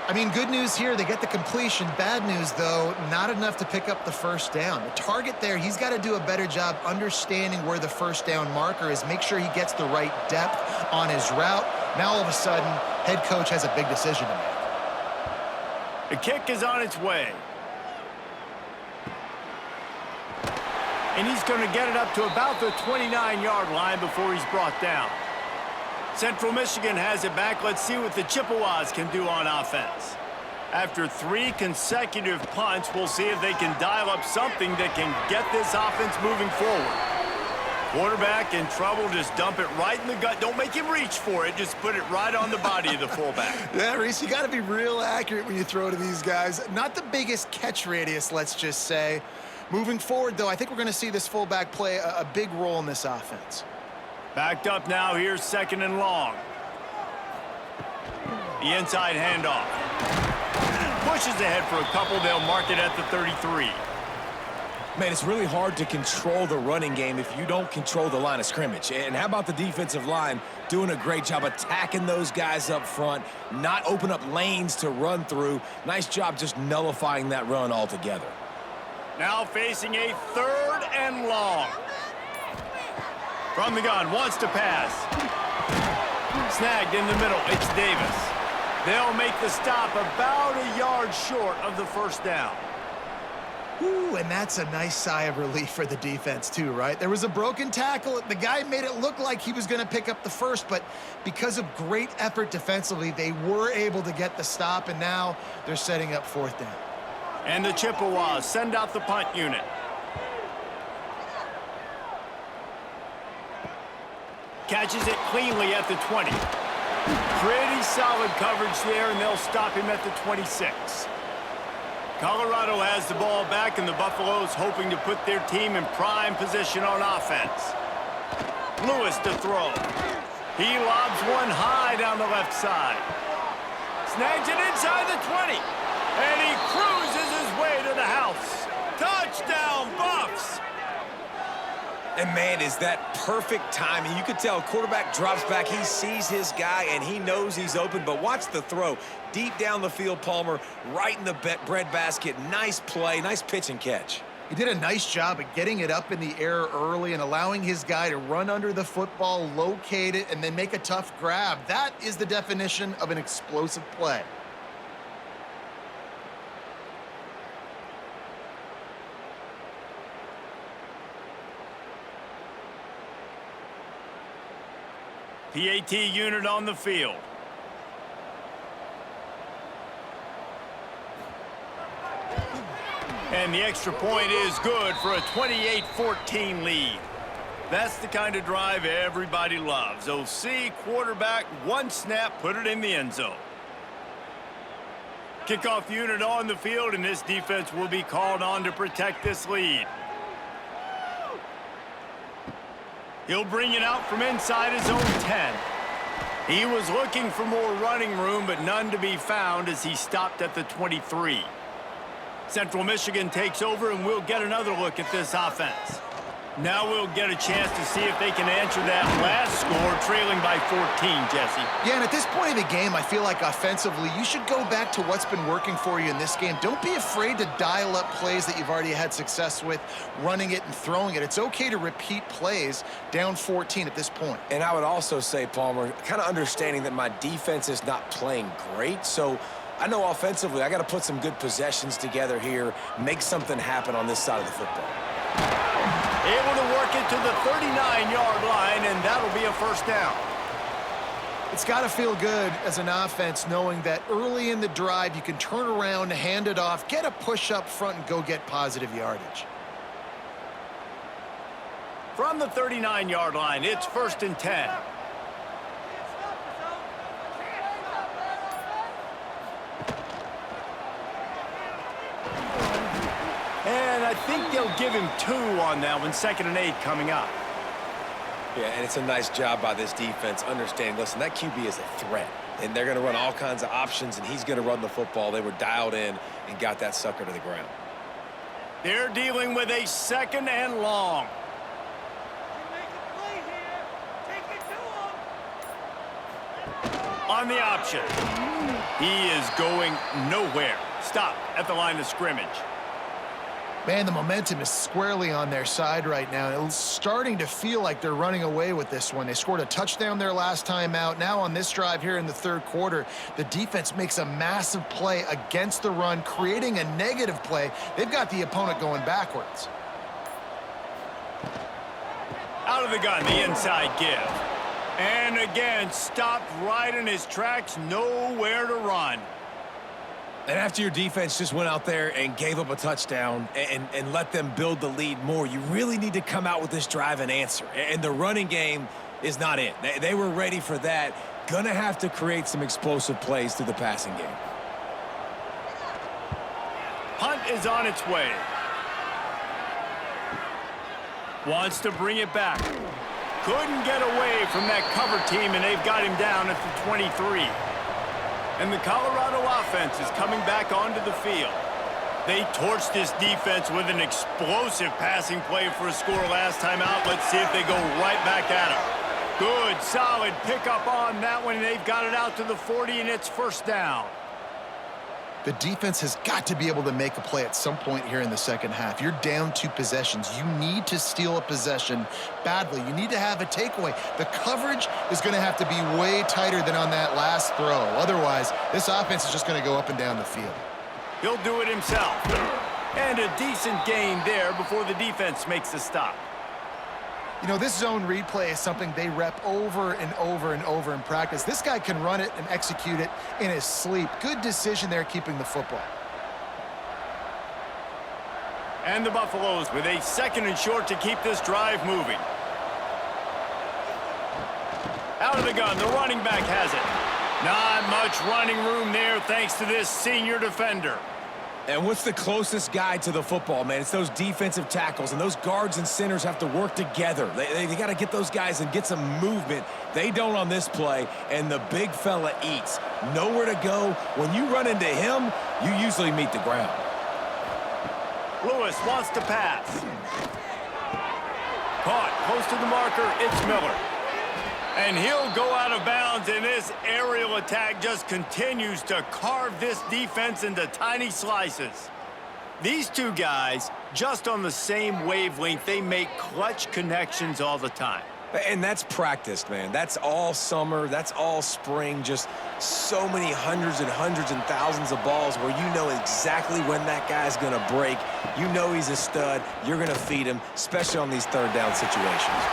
I mean, good news here, they get the completion. Bad news, though, not enough to pick up the first down. The target there, he's got to do a better job understanding where the first down marker is, make sure he gets the right depth on his route. Now, all of a sudden, head coach has a big decision to make. The kick is on its way. And he's going to get it up to about the 29-yard line before he's brought down. Central Michigan has it back. Let's see what the Chippewas can do on offense. After 3 consecutive punts, we'll see if they can dial up something that can get this offense moving forward. Quarterback in trouble, just dump it right in the gut. Don't make him reach for it. Just put it right on the body of the fullback. Yeah, Reese, you got to be real accurate when you throw to these guys. Not the biggest catch radius, let's just say. Moving forward, though, I think we're going to see this fullback play a big role in this offense. Backed up now, here's 2nd and long. The inside handoff. Pushes ahead for a couple, they'll mark it at the 33. Man, it's really hard to control the running game if you don't control the line of scrimmage. And how about the defensive line doing a great job attacking those guys up front, not open up lanes to run through. Nice job just nullifying that run altogether. Now facing a 3rd and long. From the gun, wants to pass. Snagged in the middle, it's Davis. They'll make the stop about a yard short of the first down. Ooh, and that's a nice sigh of relief for the defense too, right? There was a broken tackle. The guy made it look like he was going to pick up the first, but because of great effort defensively, they were able to get the stop, and now they're setting up 4th down. And the Chippewas send out the punt unit. Catches it cleanly at the 20. Pretty solid coverage there, and they'll stop him at the 26. Colorado has the ball back, and the Buffaloes hoping to put their team in prime position on offense. Lewis to throw. He lobs one high down the left side. Snags it inside the 20. And he cruises his way to the house. Touchdown, Buffs! And, man, is that perfect timing. You could tell quarterback drops back. He sees his guy, and he knows he's open. But watch the throw. Deep down the field, Palmer, right in the bread basket. Nice play, nice pitch and catch. He did a nice job at getting it up in the air early and allowing his guy to run under the football, locate it, and then make a tough grab. That is the definition of an explosive play. PAT unit on the field. And the extra point is good for a 28-14 lead. That's the kind of drive everybody loves. OC, quarterback, one snap, put it in the end zone. Kickoff unit on the field, and this defense will be called on to protect this lead. He'll bring it out from inside his own 10. He was looking for more running room, but none to be found as he stopped at the 23. Central Michigan takes over, and we'll get another look at this offense. Now we'll get a chance to see if they can answer that last score, trailing by 14, Jesse. Yeah, and at this point of the game, I feel like offensively, you should go back to what's been working for you in this game. Don't be afraid to dial up plays that you've already had success with, running it and throwing it. It's okay to repeat plays down 14 at this point. And I would also say, Palmer, kind of understanding that my defense is not playing great, so I know offensively I got to put some good possessions together here, make something happen on this side of the football. Able to work it to the 39-yard line, and that'll be a first down. It's got to feel good as an offense knowing that early in the drive you can turn around, hand it off, get a push up front, and go get positive yardage. From the 39-yard line, it's 1st and 10. And I think they'll give him 2 on that one, 2nd and 8 coming up. Yeah, and it's a nice job by this defense understanding, listen, that QB is a threat. and they're going to run all kinds of options, and he's going to run the football. They were dialed in and got that sucker to the ground. They're dealing with a 2nd and long. On the option. He is going nowhere. Stop at the line of scrimmage. Man, the momentum is squarely on their side right now. It's starting to feel like they're running away with this one. They scored a touchdown their last time out. Now on this drive here in the 3rd quarter, the defense makes a massive play against the run, creating a negative play. They've got the opponent going backwards. Out of the gun, the inside give. And again, stopped right in his tracks, nowhere to run. And after your defense just went out there and gave up a touchdown and let them build the lead more, you really need to come out with this drive and answer. And the running game is not it. They were ready for that. Gonna have to create some explosive plays through the passing game. Punt is on its way. Wants to bring it back. Couldn't get away from that cover team, and they've got him down at the 23. And the Colorado offense is coming back onto the field. They torched this defense with an explosive passing play for a score last time out. Let's see if they go right back at him. Good, solid pickup on that one. They've got it out to the 40, and it's 1st down. The defense has got to be able to make a play at some point here in the 2nd half. You're down 2 possessions. You need to steal a possession badly. You need to have a takeaway. The coverage is going to have to be way tighter than on that last throw. Otherwise, this offense is just going to go up and down the field. He'll do it himself. And a decent gain there before the defense makes the stop. You know, this zone read play is something they rep over and over and over in practice. This guy can run it and execute it in his sleep. Good decision there keeping the football. And the Buffaloes with a 2nd and short to keep this drive moving. Out of the gun, the running back has it. Not much running room there thanks to this senior defender. And what's the closest guy to the football, man? It's those defensive tackles, and those guards and centers have to work together. They got to get those guys and get some movement. They don't on this play, and the big fella eats. Nowhere to go. When you run into him, you usually meet the ground. Lewis wants to pass. Caught close to the marker. It's Miller. And he'll go out of bounds, and this aerial attack just continues to carve this defense into tiny slices. These two guys, just on the same wavelength, they make clutch connections all the time. And that's practiced, man. That's all summer. That's all spring. Just so many hundreds and thousands of balls where you know exactly when that guy's going to break. You know he's a stud. You're going to feed him, especially on these 3rd down situations.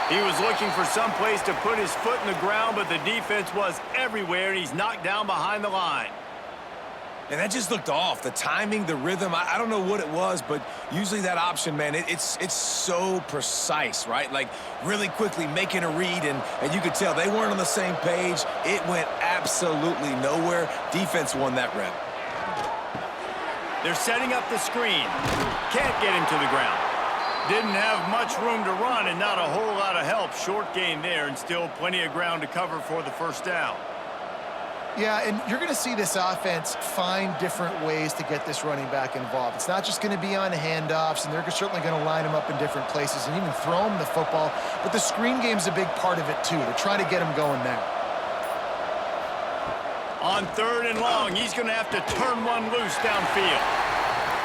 He was looking for some place to put his foot in the ground, but the defense was everywhere, and he's knocked down behind the line. And that just looked off. The timing, the rhythm, I don't know what it was, but usually that option, man, it's so precise, right? Like really quickly making a read, and you could tell they weren't on the same page. It went absolutely nowhere. Defense won that rep. They're setting up the screen. Can't get him to the ground. Didn't have much room to run and not a whole lot of help. Short gain there and still plenty of ground to cover for the 1st down. Yeah, and you're going to see this offense find different ways to get this running back involved. It's not just going to be on handoffs, and they're certainly going to line him up in different places and even throw him the football. But the screen game's a big part of it, too. They're trying to get him going there. On 3rd and long, he's going to have to turn one loose downfield.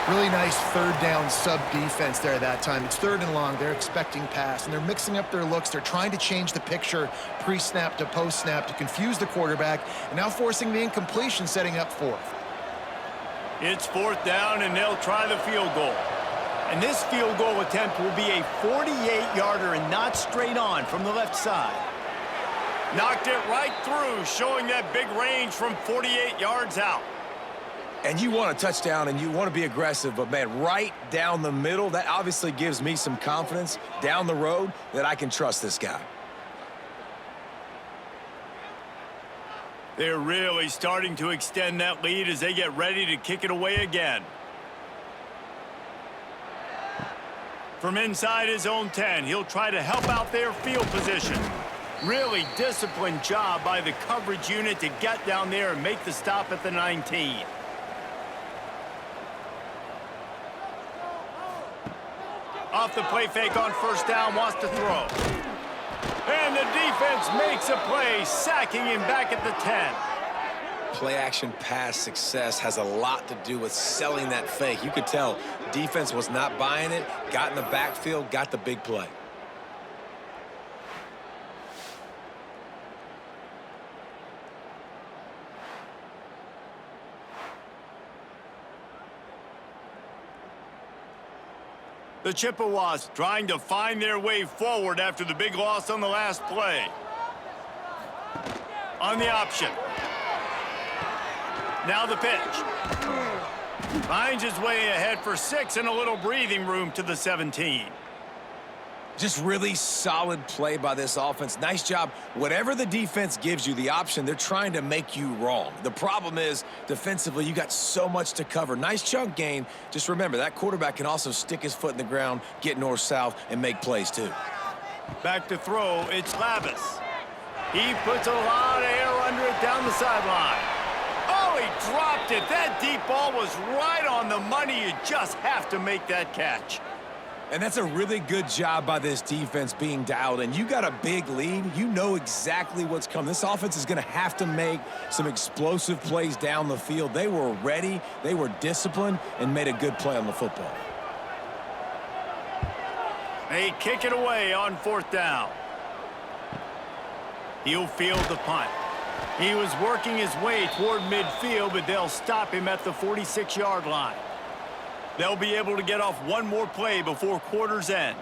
Really nice 3rd down sub defense there that time. It's 3rd and long. They're expecting pass, and they're mixing up their looks. They're trying to change the picture pre-snap to post-snap to confuse the quarterback, and now forcing the incompletion, setting up 4th. It's 4th down, and they'll try the field goal. And this field goal attempt will be a 48-yarder and not straight on from the left side. Knocked it right through, showing that big range from 48 yards out. And you want a touchdown and you want to be aggressive, but, man, right down the middle, that obviously gives me some confidence down the road that I can trust this guy. They're really starting to extend that lead as they get ready to kick it away again. From inside his own 10, he'll try to help out their field position. Really disciplined job by the coverage unit to get down there and make the stop at the 19. Off the play fake on first down, wants to throw. And the defense makes a play, sacking him back at the 10. Play-action pass success has a lot to do with selling that fake. You could tell defense was not buying it, got in the backfield, got the big play. The Chippewas trying to find their way forward after the big loss on the last play. On the option. Now the pitch. Finds his way ahead for 6 and a little breathing room to the 17. Just really solid play by this offense. Nice job. Whatever the defense gives you the option, they're trying to make you wrong. The problem is, defensively, you got so much to cover. Nice chunk gain. Just remember, that quarterback can also stick his foot in the ground, get north-south, and make plays too. Back to throw, it's Lavis. He puts a lot of air under it down the sideline. Oh, he dropped it. That deep ball was right on the money. You just have to make that catch. And that's a really good job by this defense being dialed in. You got a big lead. You know exactly what's coming. This offense is going to have to make some explosive plays down the field. They were ready, they were disciplined, and made a good play on the football. They kick it away on fourth down. He'll field the punt. He was working his way toward midfield, but they'll stop him at the 46-yard line. They'll be able to get off one more play before quarter's end.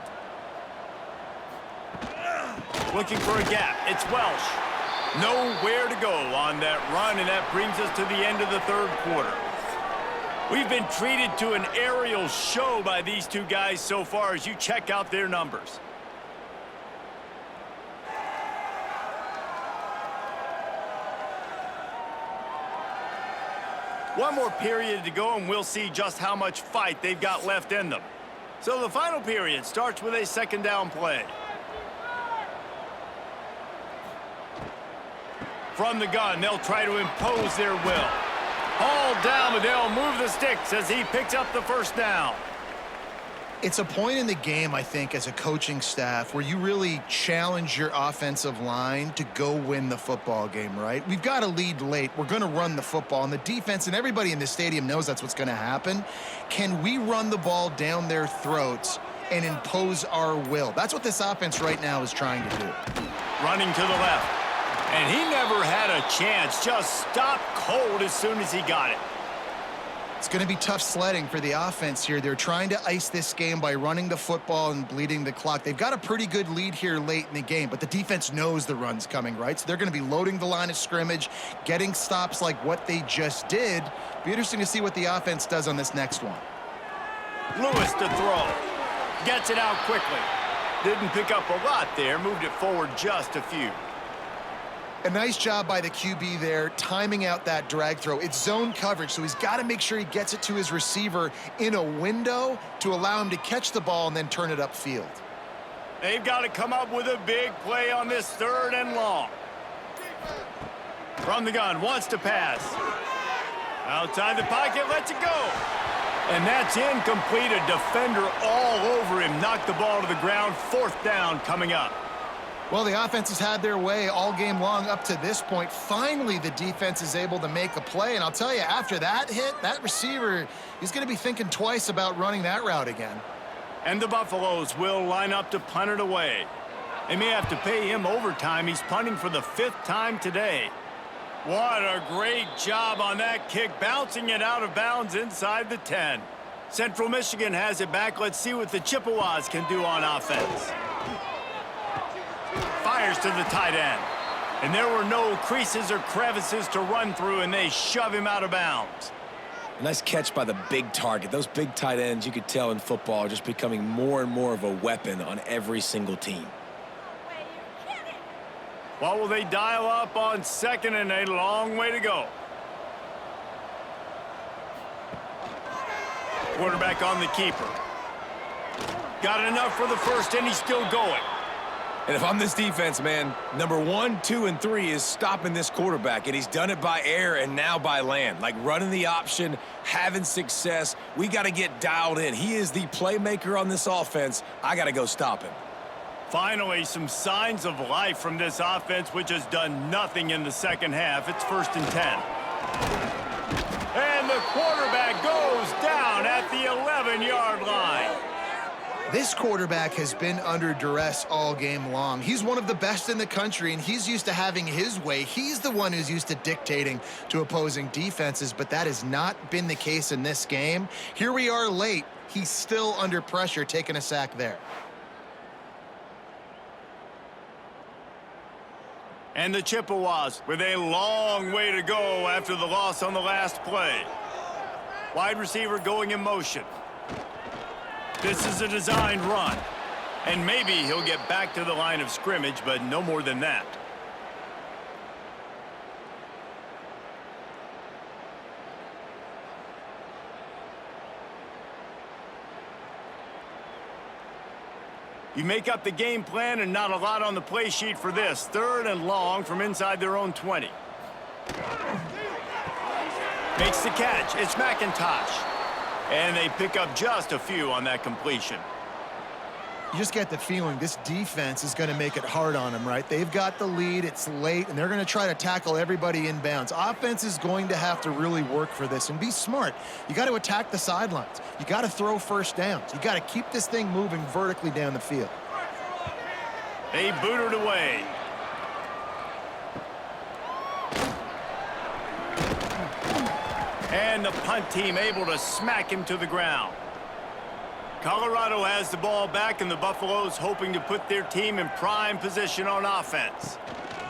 Looking for a gap. It's Welsh. Nowhere to go on that run, and that brings us to the end of the third quarter. We've been treated to an aerial show by these two guys so far as you check out their numbers. One more period to go, and we'll see just how much fight they've got left in them. So the final period starts with a second down play. From the gun, they'll try to impose their will. Hauled down, but they'll move the sticks as he picks up the first down. It's a point in the game, I think, as a coaching staff where you really challenge your offensive line to go win the football game, right? We've got a lead late. We're going to run the football, and the defense and everybody in the stadium knows that's what's going to happen. Can we run the ball down their throats and impose our will? That's what this offense right now is trying to do. Running to the left. And he never had a chance. Just stopped cold as soon as he got it. It's going to be tough sledding for the offense here. They're trying to ice this game by running the football and bleeding the clock. They've got a pretty good lead here late in the game, but the defense knows the run's coming, right? So they're going to be loading the line of scrimmage, getting stops like what they just did. Be interesting to see what the offense does on this next one. Lewis to throw. Gets it out quickly. Didn't pick up a lot there. Moved it forward just a few. A nice job by the QB there, timing out that drag throw. It's zone coverage, so he's got to make sure he gets it to his receiver in a window to allow him to catch the ball and then turn it upfield. They've got to come up with a big play on this third and long. From the gun, wants to pass. Outside the pocket, lets it go. And that's incomplete. A defender all over him. Knocked the ball to the ground. Fourth down coming up. Well, the offense has had their way all game long up to this point. Finally, the defense is able to make a play. And I'll tell you, after that hit, that receiver, he's going to be thinking twice about running that route again. And the Buffaloes will line up to punt it away. They may have to pay him overtime. He's punting for the 5th time today. What a great job on that kick, bouncing it out of bounds inside the 10. Central Michigan has it back. Let's see what the Chippewas can do on offense. Fires to the tight end. And there were no creases or crevices to run through, and they shove him out of bounds. Nice catch by the big target. Those big tight ends, you could tell in football, are just becoming more and more of a weapon on every single team. What will they dial up on second, and a long way to go? Quarterback on the keeper. Got enough for the first, and he's still going. And if I'm this defense, man, number 1, 2, and 3 is stopping this quarterback, and he's done it by air and now by land. Like running the option, having success. We got to get dialed in. He is the playmaker on this offense. I got to go stop him. Finally, some signs of life from this offense, which has done nothing in the second half. It's 1st and 10. And the quarterback goes down at the 11-yard line. This quarterback has been under duress all game long. He's one of the best in the country, and he's used to having his way. He's the one who's used to dictating to opposing defenses, but that has not been the case in this game. Here we are late. He's still under pressure, taking a sack there. And the Chippewas with a long way to go after the loss on the last play. Wide receiver going in motion. This is a designed run. And maybe he'll get back to the line of scrimmage, but no more than that. You make up the game plan and not a lot on the play sheet for this. 3rd and long from inside their own 20. Makes the catch. It's McIntosh. And they pick up just a few on that completion. You just get the feeling this defense is going to make it hard on them, right? They've got the lead, it's late, and they're going to try to tackle everybody inbounds. Offense is going to have to really work for this and be smart. You got to attack the sidelines. You got to throw first downs. You got to keep this thing moving vertically down the field. They boot it away. And the punt team able to smack him to the ground. Colorado has the ball back, and the Buffaloes hoping to put their team in prime position on offense.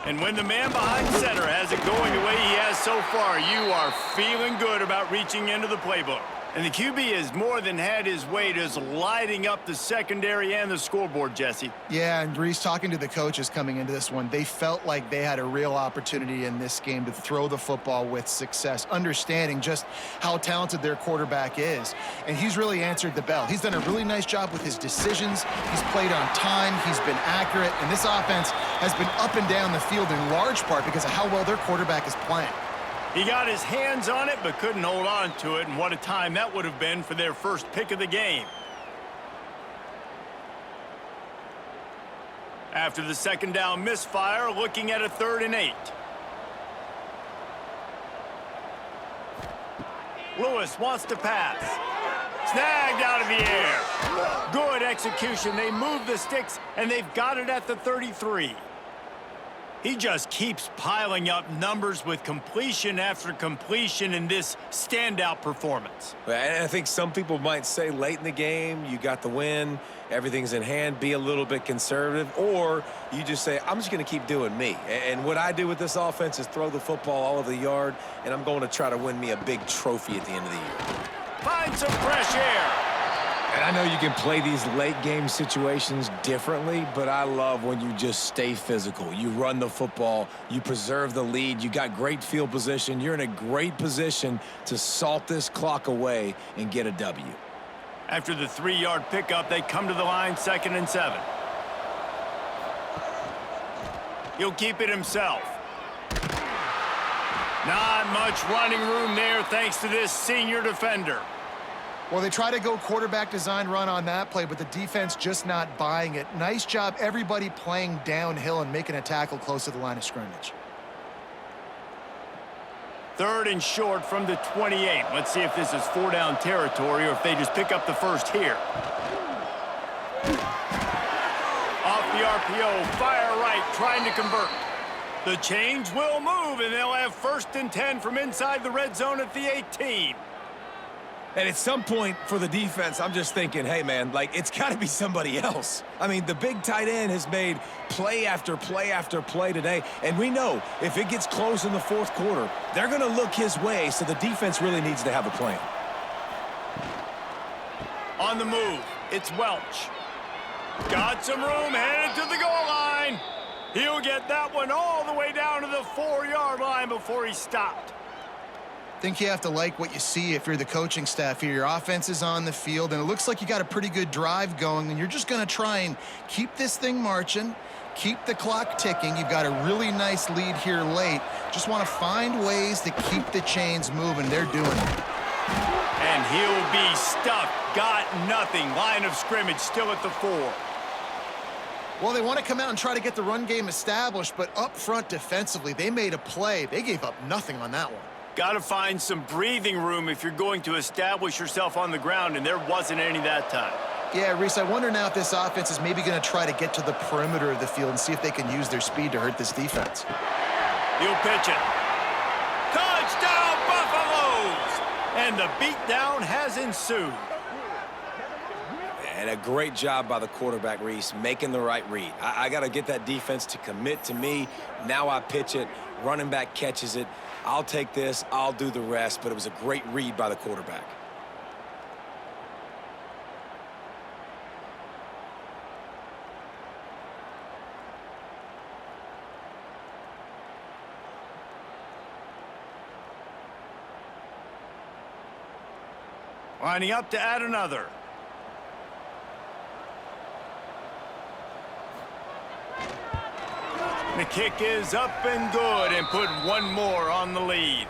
And when the man behind center has it going the way he has so far, you are feeling good about reaching into the playbook. And the QB has more than had his way, just lighting up the secondary and the scoreboard, Jesse. Yeah, and Reese, talking to the coaches coming into this one, they felt like they had a real opportunity in this game to throw the football with success, understanding just how talented their quarterback is. And he's really answered the bell. He's done a really nice job with his decisions. He's played on time. He's been accurate. And this offense has been up and down the field in large part because of how well their quarterback is playing. He got his hands on it, but couldn't hold on to it, and what a time that would have been for their first pick of the game. After the second down misfire, looking at a 3rd and 8. Lewis wants to pass. Snagged out of the air. Good execution. They move the sticks, and they've got it at the 33. He just keeps piling up numbers with completion after completion in this standout performance. And I think some people might say late in the game, you got the win, everything's in hand, be a little bit conservative, or you just say, I'm just going to keep doing me. And what I do with this offense is throw the football all over the yard, and I'm going to try to win me a big trophy at the end of the year. Find some fresh air. And I know you can play these late game situations differently, but I love when you just stay physical. You run the football, you preserve the lead, you got great field position, you're in a great position to salt this clock away and get a W. After the 3-yard pickup, they come to the line, 2nd and 7. He'll keep it himself. Not much running room there thanks to this senior defender. Well, they try to go quarterback design run on that play, but the defense just not buying it. Nice job, everybody playing downhill and making a tackle close to the line of scrimmage. 3rd and short from the 28. Let's see if this is 4-down territory or if they just pick up the first here. Off the RPO, fire right, trying to convert. The chains will move, and they'll have 1st and 10 from inside the red zone at the 18. And at some point for the defense, I'm just thinking, hey, man, like, it's got to be somebody else. I mean, the big tight end has made play after play after play today. And we know if it gets close in the 4th quarter, they're going to look his way, so the defense really needs to have a plan. On the move, it's Welch. Got some room, headed to the goal line. He'll get that one all the way down to the 4-yard line before he stopped. think you have to like what you see if you're the coaching staff here. Your offense is on the field, and it looks like you got a pretty good drive going, and you're just going to try and keep this thing marching, keep the clock ticking. You've got a really nice lead here late. Just want to find ways to keep the chains moving. They're doing it. And he'll be stuck. Got nothing. Line of scrimmage still at the 4. Well, they want to come out and try to get the run game established, but up front defensively, they made a play. They gave up nothing on that one. Got to find some breathing room if you're going to establish yourself on the ground, and there wasn't any that time. Yeah, Reese, I wonder now if this offense is maybe going to try to get to the perimeter of the field and see if they can use their speed to hurt this defense. He'll pitch it. Touchdown, Buffaloes! And the beatdown has ensued. And a great job by the quarterback, Reese, making the right read. I got to get that defense to commit to me. Now I pitch it. Running back catches it. I'll take this. I'll do the rest. But it was a great read by the quarterback. Lining up to add another. The kick is up and good and put one more on the lead.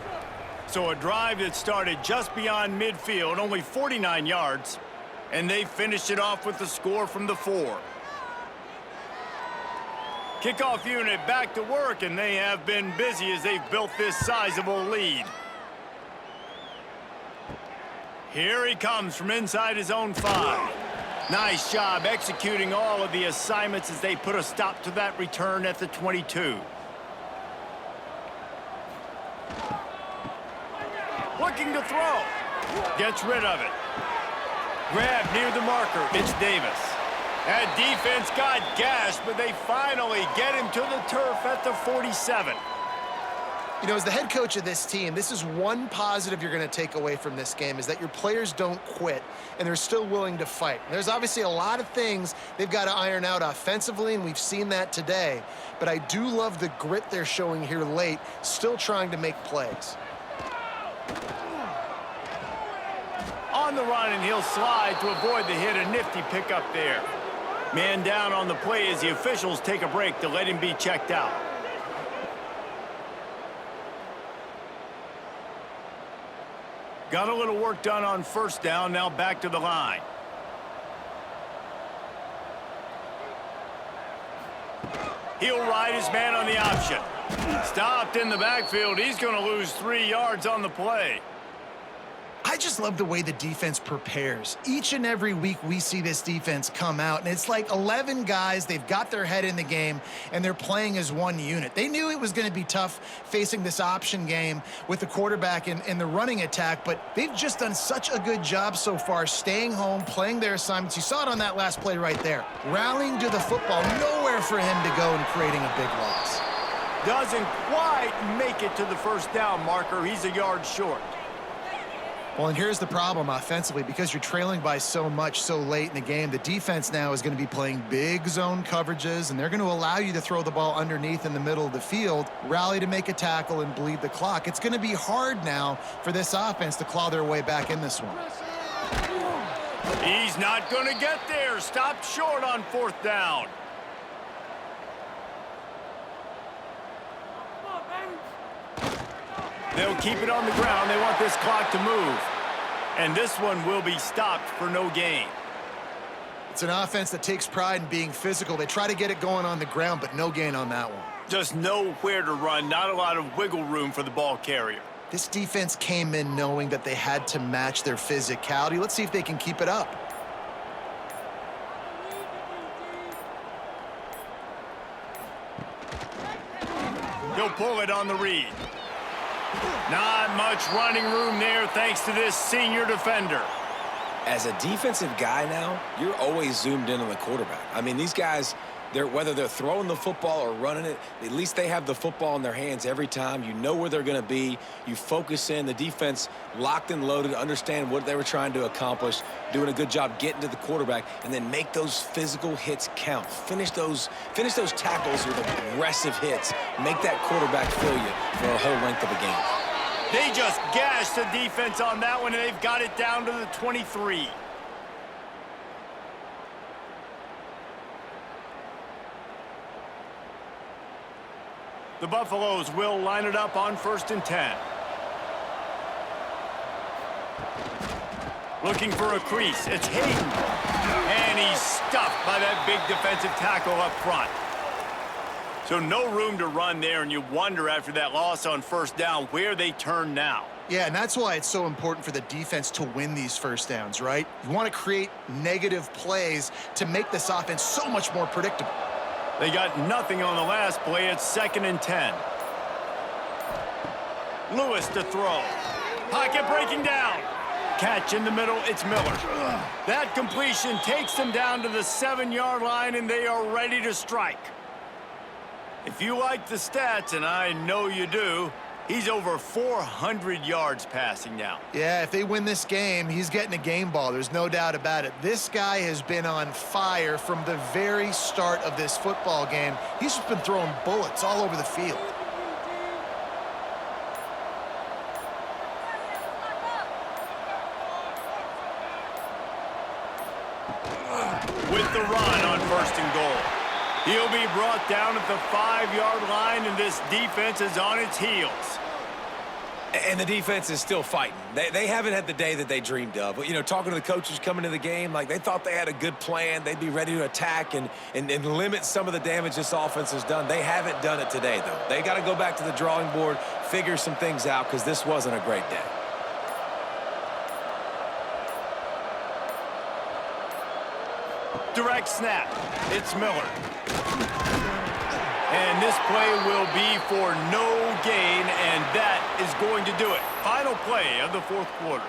So a drive that started just beyond midfield, only 49 yards, and they finished it off with the score from the 4. Kickoff unit back to work, and they have been busy as they've built this sizable lead. Here he comes from inside his own 5. Nice job executing all of the assignments as they put a stop to that return at the 22. Looking to throw. Gets rid of it. Grab near the marker. It's Davis. That defense got gashed, but they finally get him to the turf at the 47. You know, as the head coach of this team, this is one positive you're going to take away from this game, is that your players don't quit, and they're still willing to fight. There's obviously a lot of things they've got to iron out offensively, and we've seen that today. But I do love the grit they're showing here late, still trying to make plays. On the run, and he'll slide to avoid the hit. A nifty pickup there. Man down on the play as the officials take a break to let him be checked out. Got a little work done on first down, now back to the line. He'll ride his man on the option. Stopped in the backfield. He's going to lose 3 yards on the play. I just love the way the defense prepares. Each and every week we see this defense come out, and it's like 11 guys. They've got their head in the game, and they're playing as one unit. They knew it was going to be tough facing this option game with the quarterback in the running attack, but they've just done such a good job so far staying home, playing their assignments. You saw it on that last play right there. Rallying to the football, nowhere for him to go and creating a big loss. Doesn't quite make it to the first down marker. He's a yard short. Well, and here's the problem offensively. Because you're trailing by so much so late in the game, the defense now is going to be playing big zone coverages, and they're going to allow you to throw the ball underneath in the middle of the field, rally to make a tackle, and bleed the clock. It's going to be hard now for this offense to claw their way back in this one. He's not going to get there. Stopped short on fourth down. They'll keep it on the ground. They want this clock to move. And this one will be stopped for no gain. It's an offense that takes pride in being physical. They try to get it going on the ground, but no gain on that one. Just nowhere to run. Not a lot of wiggle room for the ball carrier. This defense came in knowing that they had to match their physicality. Let's see if they can keep it up. He'll pull it on the read. Not much running room there thanks to this senior defender. As a defensive guy now, you're always zoomed in on the quarterback. I mean, these guys, whether they're throwing the football or running it, at least they have the football in their hands every time. You know where they're going to be. You focus in. The defense locked and loaded, understand what they were trying to accomplish, doing a good job getting to the quarterback, and then make those physical hits count. Finish those tackles with aggressive hits. Make that quarterback feel you for a whole length of a game. They just gashed the defense on that one, and they've got it down to the 23. The Buffaloes will line it up on 1st and 10. Looking for a crease. It's Hayden. And he's stuffed by that big defensive tackle up front. So no room to run there, and you wonder after that loss on 1st down where they turn now. Yeah, and that's why it's so important for the defense to win these 1st downs, right? You want to create negative plays to make this offense so much more predictable. They got nothing on the last play. It's 2nd and 10. Lewis to throw. Pocket breaking down. Catch in the middle. It's Miller. That completion takes them down to the 7-yard line, and they are ready to strike. If you like the stats, and I know you do, he's over 400 yards passing now. Yeah, if they win this game, he's getting a game ball. There's no doubt about it. This guy has been on fire from the very start of this football game. He's just been throwing bullets all over the field. With the run on 1st and goal. He'll be brought down at the 5-yard line, and this defense is on its heels. And the defense is still fighting. They haven't had the day that they dreamed of. But, you know, talking to the coaches coming to the game, like they thought they had a good plan. They'd be ready to attack and limit some of the damage this offense has done. They haven't done it today, though. They got to go back to the drawing board, figure some things out, because this wasn't a great day. Direct snap. It's Miller. And this play will be for no gain, and that is going to do it. Final play of the 4th quarter.